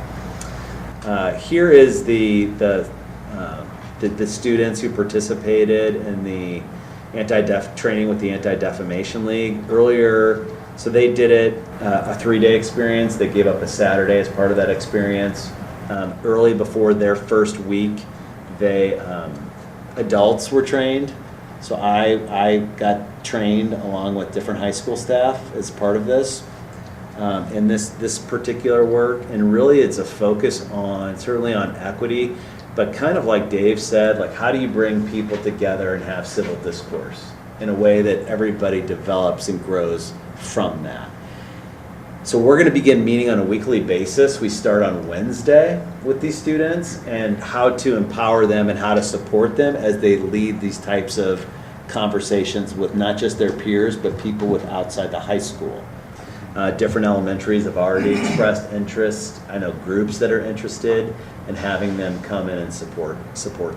Here is the students who participated in the training with the Anti-Defamation League earlier. So they did it a 3-day experience. They gave up a Saturday as part of that experience. Early before their first week, adults were trained. So I got trained along with different high school staff as part of this in this particular work. And really it's a focus certainly on equity, but kind of like Dave said, like how do you bring people together and have civil discourse in a way that everybody develops and grows from that. So we're going to begin meeting on a weekly basis. We start on Wednesday with these students and how to empower them and how to support them as they lead these types of conversations with not just their peers, but people with outside the high school. Different elementaries have already expressed interest. I know groups that are interested in having them come in and support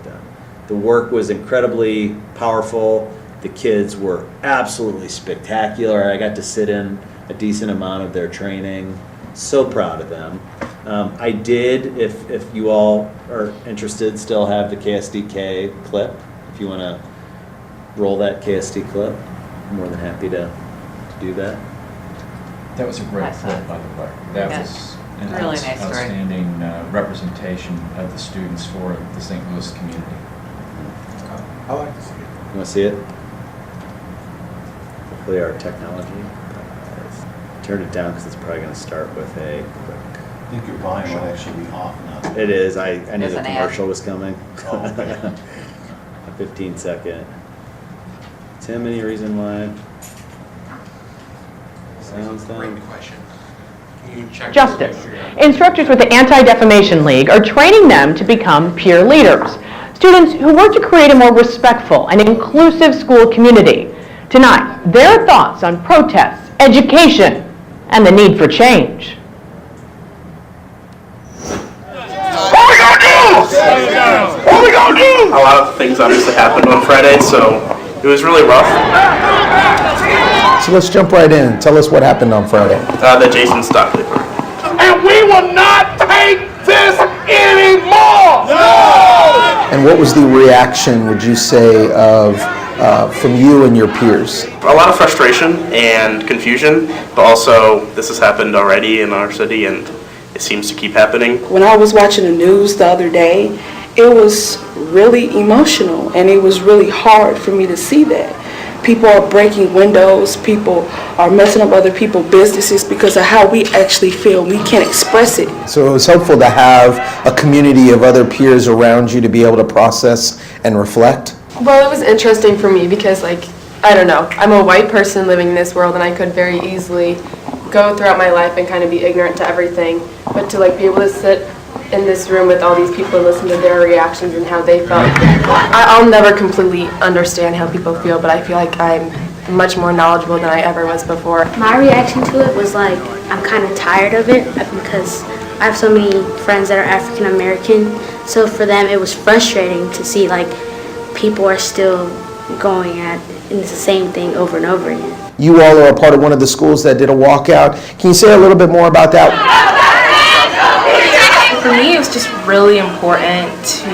them. The work was incredibly powerful. The kids were absolutely spectacular. I got to sit in a decent amount of their training. So proud of them. I did, if you all are interested, still have the KSDK clip. If you want to roll that KSD clip, I'm more than happy to do that. That was a great clip, by the way. That was an Really nice story. outstanding representation of the students for the St. Louis community. I like to see it. You want to see it? Hopefully our technology. Turn it down because it's probably going to start with a quick. I think your volume will actually be off now. It is. I knew There's the an ad. commercial was coming. Oh, okay. A 15-second. Tim, any reason why? Sounds done. Justice. Instructors with the Anti-Defamation League are training them to become peer leaders, students who work to create a more respectful and inclusive school community. Tonight, their thoughts on protests, education, and the need for change. A lot of things obviously happened on Friday, so it was really rough. So let's jump right in. Tell us what happened on Friday. The Jason Stockley part. And we will not take this anymore! No! And what was the reaction, would you say, from you and your peers? A lot of frustration and confusion, but also this has happened already in our city and it seems to keep happening. When I was watching the news the other day, it was really emotional and it was really hard for me to see that. People are breaking windows, people are messing up other people's businesses because of how we actually feel. We can't express it. So it was helpful to have a community of other peers around you to be able to process and reflect? Well, it was interesting for me because, I don't know, I'm a white person living in this world and I could very easily go throughout my life and kind of be ignorant to everything. But to be able to sit in this room with all these people and listen to their reactions and how they felt, I'll never completely understand how people feel, but I feel like I'm much more knowledgeable than I ever was before. My reaction to it was I'm kind of tired of it because I have so many friends that are African American, so for them it was frustrating to see people are still going at the same thing over and over again. You all are a part of one of the schools that did a walkout. Can you say a little bit more about that? For me, it's just really important to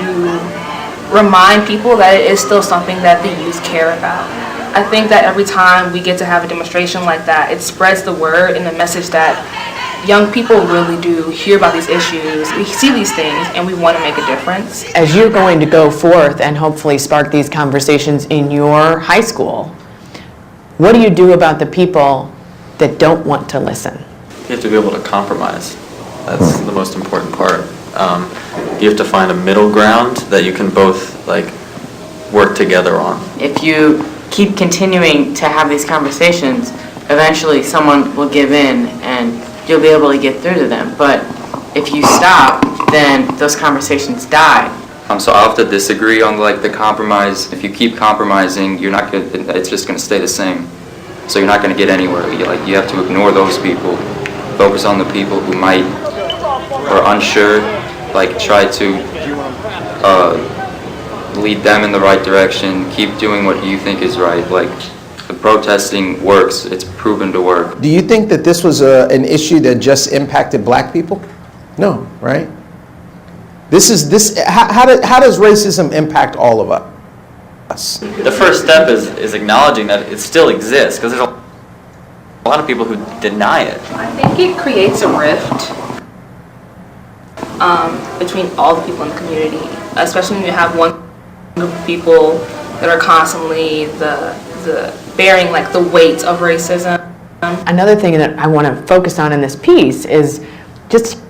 remind people that it is still something that the youth care about. I think that every time we get to have a demonstration like that, it spreads the word and the message that young people really do hear about these issues. We see these things and we want to make a difference. As you're going to go forth and hopefully spark these conversations in your high school, what do you do about the people that don't want to listen? You have to be able to compromise. That's the most important part. You have to find a middle ground that you can both work together on. If you keep continuing to have these conversations, eventually someone will give in and you'll be able to get through to them. But if you stop, then those conversations die. So I'll have to disagree on the compromise. If you keep compromising, you're not going. It's just going to stay the same. So you're not going to get anywhere. You have to ignore those people, focus on the people who might or unsure. Try to lead them in the right direction. Keep doing what you think is right. The protesting works. It's proven to work. Do you think that this was an issue that just impacted black people? No, right? How does racism impact all of us? The first step is acknowledging that it still exists, because there's a lot of people who deny it. I think it creates a rift between all the people in the community, especially when you have one group of people that are constantly the bearing the weight of racism. Another thing that I want to focus on in this piece is just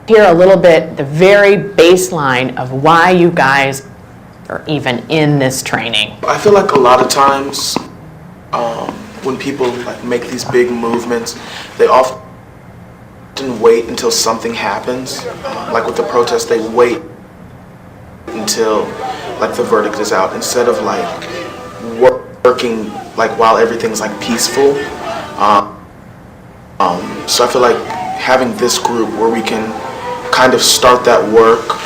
hear a little bit the very baseline of why you guys are even in this training. I feel like a lot of times when people make these big movements, they often wait until something happens. Like with the protest, they wait until the verdict is out instead of working while everything's peaceful. So I feel like having this group where we can kind of start that work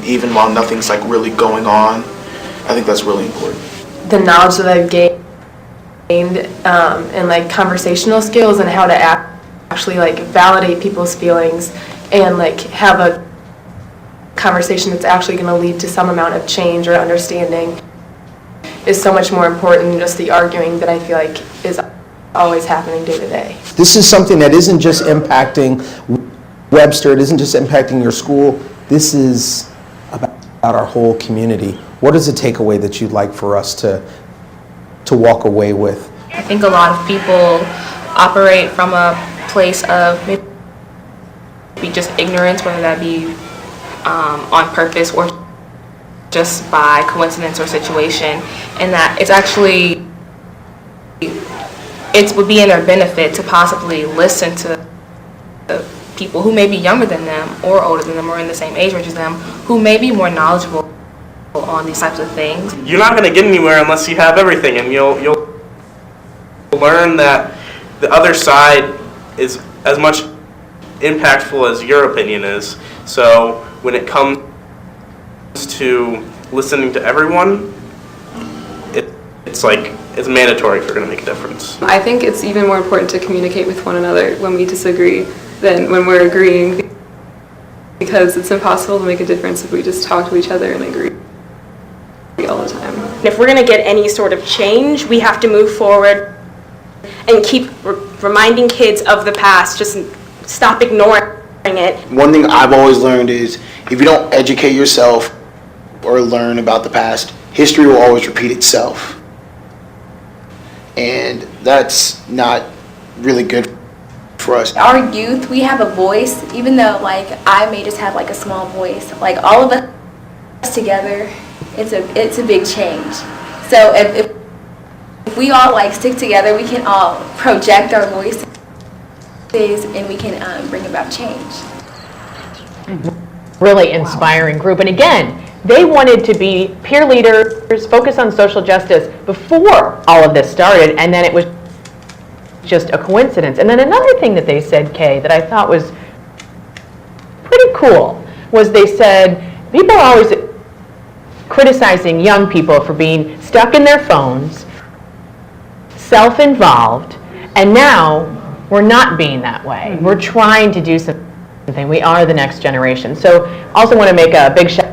even while nothing's really going on, I think that's really important. The knowledge that I've gained and conversational skills and how to actually validate people's feelings and have a conversation that's actually going to lead to some amount of change or understanding is so much more important than just the arguing that I feel is always happening day to day. This is something that isn't just impacting Webster, it isn't just impacting your school, this is about our whole community. What is the takeaway that you'd like for us to walk away with? I think a lot of people operate from a place of maybe just ignorance, whether that be on purpose or just by coincidence or situation, and that it's actually, it would be in their benefit to possibly listen to people who may be younger than them or older than them or in the same age range as them, who may be more knowledgeable on these types of things. You're not going to get anywhere unless you have everything, and you'll learn that the other side is as much impactful as your opinion is. So when it comes to listening to everyone, it's mandatory if you're going to make a difference. I think it's even more important to communicate with one another when we disagree than when we're agreeing, because it's impossible to make a difference if we just talk to each other and agree all the time. If we're going to get any sort of change, we have to move forward and keep reminding kids of the past, just stop ignoring it. One thing I've always learned is if you don't educate yourself or learn about the past, history will always repeat itself. And that's not really good for us. Our youth, we have a voice, even though I may just have a small voice. All of us together, it's a big change. So if we all stick together, we can all project our voices and we can bring about change. Really inspiring group. And again, they wanted to be peer leaders, focus on social justice before all of this started, and then it was just a coincidence. And then another thing that they said, Kay, that I thought was pretty cool, was they said people are always criticizing young people for being stuck in their phones, self-involved, and now we're not being that way. We're trying to do some thing. We are the next generation. So also want to make a big shout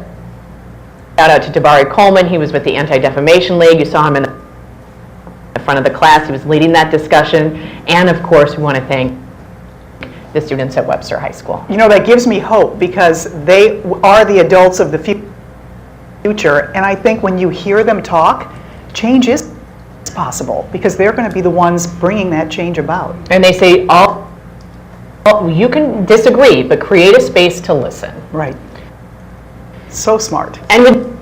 out to Tabari Coleman. He was with the Anti-Defamation League. You saw him in the front of the class. He was leading that discussion. And of course, we want to thank the students at Webster High School. You know, that gives me hope because they are the adults of the future. And I think when you hear them talk, change is possible because they're going to be the ones bringing that change about. And they say, you can disagree, but create a space to listen. Right. So smart. And with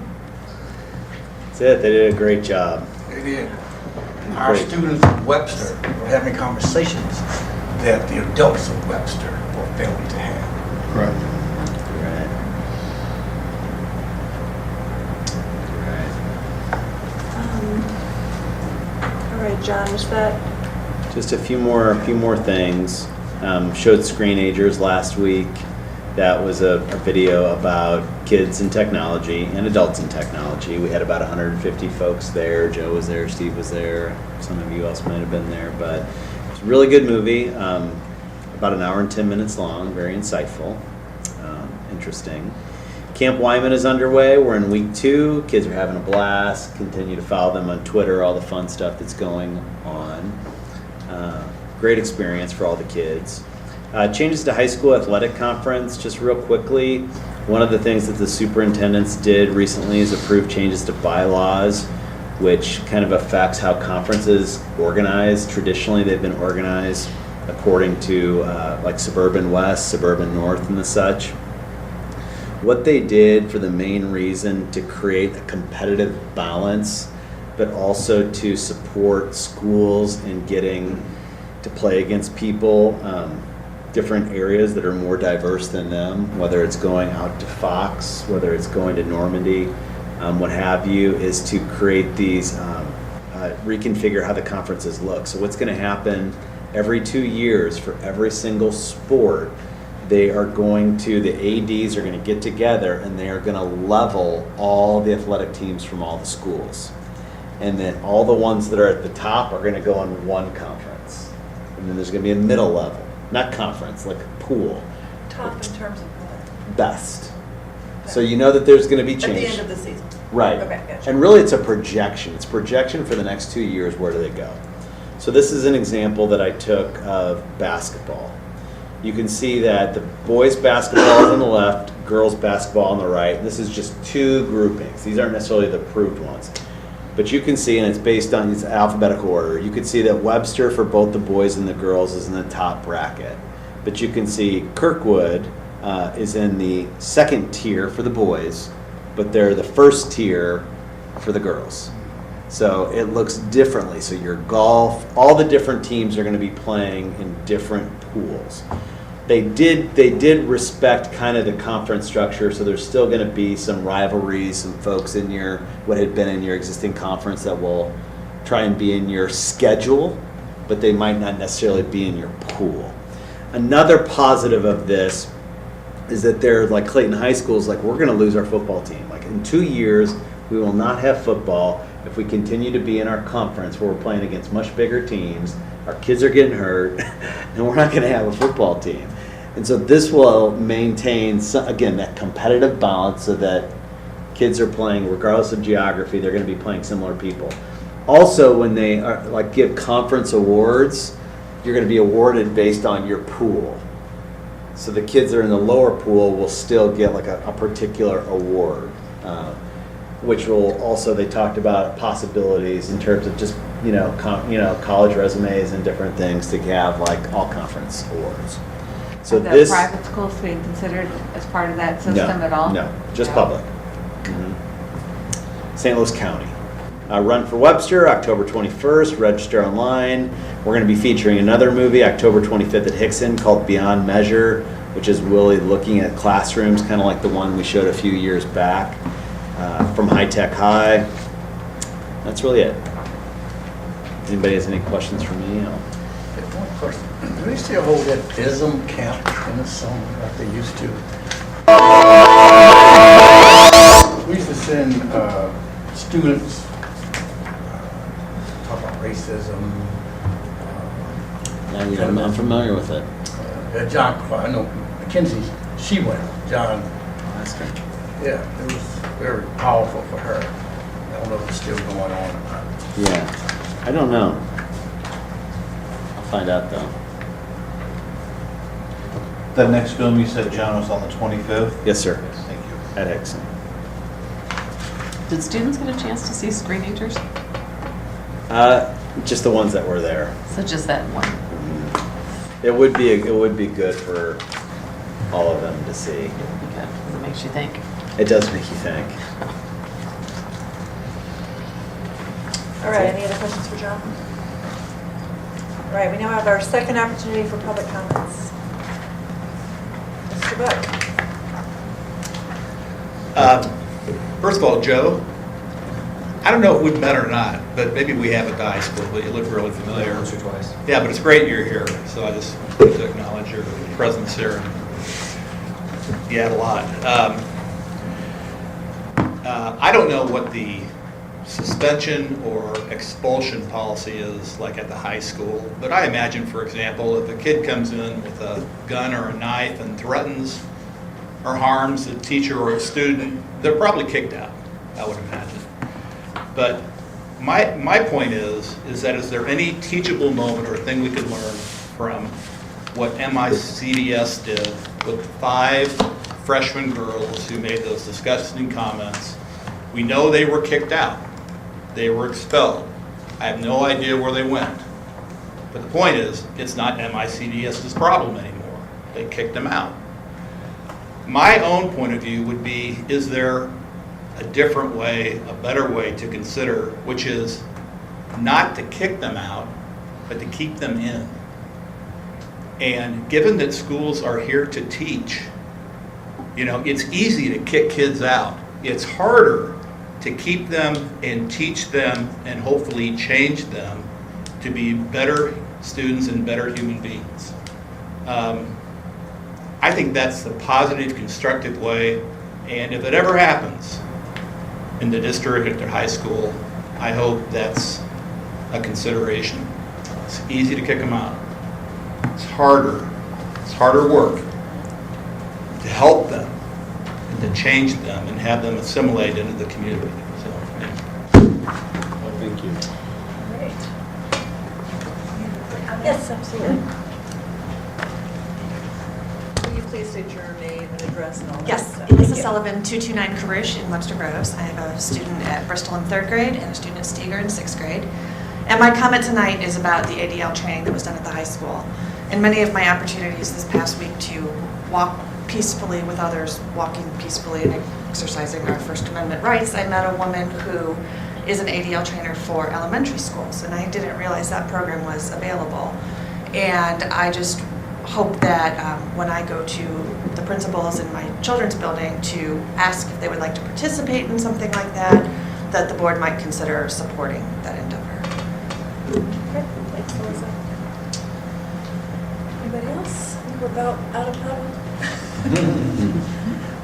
That's it. They did a great job. They did. Our students at Webster were having conversations that the adults of Webster were failing to have. Correct. All right, John, was that? Just a few more things. Showed Screenagers last week. That was a video about kids and technology and adults in technology. We had about 150 folks there. Joe was there, Steve was there, some of you else might have been there, but it's a really good movie. About an hour and 10 minutes long, very insightful, interesting. Camp Wyman is underway. We're in week 2. Kids are having a blast. Continue to follow them on Twitter, all the fun stuff that's going on. Great experience for all the kids. Changes to high school athletic conference, just real quickly. One of the things that the superintendents did recently is approve changes to bylaws, which kind of affects how conferences organize. Traditionally, they've been organized according to like Suburban West, Suburban North, and the such. What they did for the main reason to create a competitive balance, but also to support schools in getting to play against people, different areas that are more diverse than them, whether it's going out to Fox, whether it's going to Normandy, what have you, is to create these, reconfigure how the conferences look. So what's going to happen every 2 years for every single sport, they are going to, the ADs are going to get together and they are going to level all the athletic teams from all the schools. And then all the ones that are at the top are going to go in one conference. And then there's going to be a middle level, not conference, like a pool. Top in terms of what? Best. So you know that there's going to be change. At the end of the season? Right. Okay, gotcha. And really it's a projection. It's projection for the next 2 years, where do they go? So this is an example that I took of basketball. You can see that the boys basketball is on the left, girls basketball on the right. This is just 2 groupings. These aren't necessarily the approved ones. But you can see, and it's based on its alphabetical order, you can see that Webster for both the boys and the girls is in the top bracket. But you can see Kirkwood is in the second tier for the boys, but they're the first tier for the girls. So it looks differently. So your golf, all the different teams are going to be playing in different pools. They did respect kind of the conference structure, so there's still going to be some rivalries, some folks in your, what had been in your existing conference that will try and be in your schedule, but they might not necessarily be in your pool. Another positive of this is that they're like Clayton High School is like, we're going to lose our football team. Like in 2 years, we will not have football if we continue to be in our conference where we're playing against much bigger teams. Our kids are getting hurt, and we're not going to have a football team. And so this will maintain, again, that competitive balance so that kids are playing, regardless of geography, they're going to be playing similar people. Also, when they are, like give conference awards, you're going to be awarded based on your pool. So the kids that are in the lower pool will still get like a particular award, which will also, they talked about possibilities in terms of just, college resumes and different things to have like all conference awards. So Are the this private schools being considered as part of that system at all? No, just public. St. Louis County. Run for Webster, October 21st, register online. We're going to be featuring another movie, October 25th at Hickson, called Beyond Measure, which is Willie looking at classrooms, kind of like the one we showed a few years back from High Tech High. That's really it. Anybody has any questions for me? One question. Do they still hold that ISM camp in the summer like they used to? We used to send students, talk about racism. I'm familiar with it. John, I know Kinsey, she went, John. That's good. Yeah, it was very powerful for her. I don't know if it's still going on or not. Yeah, I don't know. I'll find out though. The next film you said, John, was on the 25th? Yes, sir. Thank you. At Exon. Did students get a chance to see screenagers? Just the ones that were there. So just that one? It would be good for all of them to see. Because it makes you think. It does make you think. All right, any other questions for John? All right, we now have our second opportunity for public comments. Mr. Buck. First of all, Joe, I don't know if we've met or not, but maybe we have at the high school, but you look really familiar. Once or twice. Yeah, but it's great you're here, so I just wanted to acknowledge your presence here. You add a lot. I don't know what the suspension or expulsion policy is like at the high school, but I imagine, for example, if a kid comes in with a gun or a knife and threatens or harms a teacher or a student, they're probably kicked out, I would imagine. But my point is that is there any teachable moment or thing we could learn from what MICDS did with 5 freshman girls who made those disgusting comments? We know they were kicked out. They were expelled. I have no idea where they went. But the point is, it's not MICDS's problem anymore. They kicked them out. My own point of view would be, is there a different way, a better way to consider, which is not to kick them out, but to keep them in. And given that schools are here to teach, you know, it's easy to kick kids out. It's harder to keep them and teach them and hopefully change them to be better students and better human beings. I think that's the positive, constructive way. And if it ever happens in the district at the high school, I hope that's a consideration. It's easy to kick them out. It's harder work to help them and to change them and have them assimilate into the community. So, yeah. Well, thank you. Great. Yes, absolutely. Will you please state your name and address and all that Yes, stuff? Lisa Thank you. Sullivan, 229 Karish in Webster Groves. I have a student at Bristol in 3rd grade and a student at Steger in 6th grade. And my comment tonight is about the ADL training that was done at the high school. And many of my opportunities this past week to walk peacefully with others, walking peacefully and exercising our First Amendment rights, I met a woman who is an ADL trainer for elementary schools, and I didn't realize that program was available. And I just hope that when I go to the principals in my children's building to ask if they would like to participate in something like that, that the board might consider supporting that endeavor. Okay, thanks, Melissa. Anybody else? I think we're about out of powder.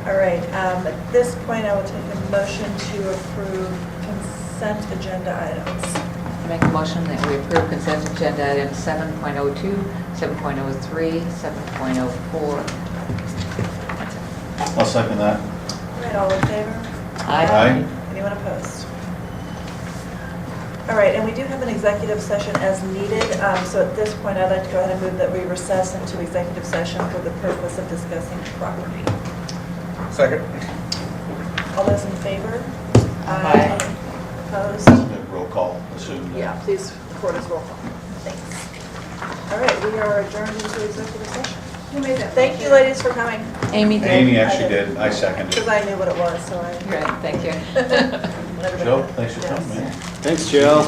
All right, at this point, I will take a motion to approve consent agenda items. Make a motion that we approve consent agenda items 7.02, 7.03, 7.04. That's it. I'll second that. All right, all in favor? Aye. Anyone opposed? All right, and we do have an executive session as needed, so at this point, I'd like to go ahead and move that we recess into executive session for the purpose of discussing property. Second. All those in favor? Aye. Opposed? Roll call, assume. Yeah, please record as roll call. Thanks. All right, we are adjourned into executive session. Who made that? Thank you, ladies, for coming. Amy did. Amy actually did, I seconded. Because I knew what it was, so I. Great, thank you. Joe, thanks for coming, man. Thanks, Joe.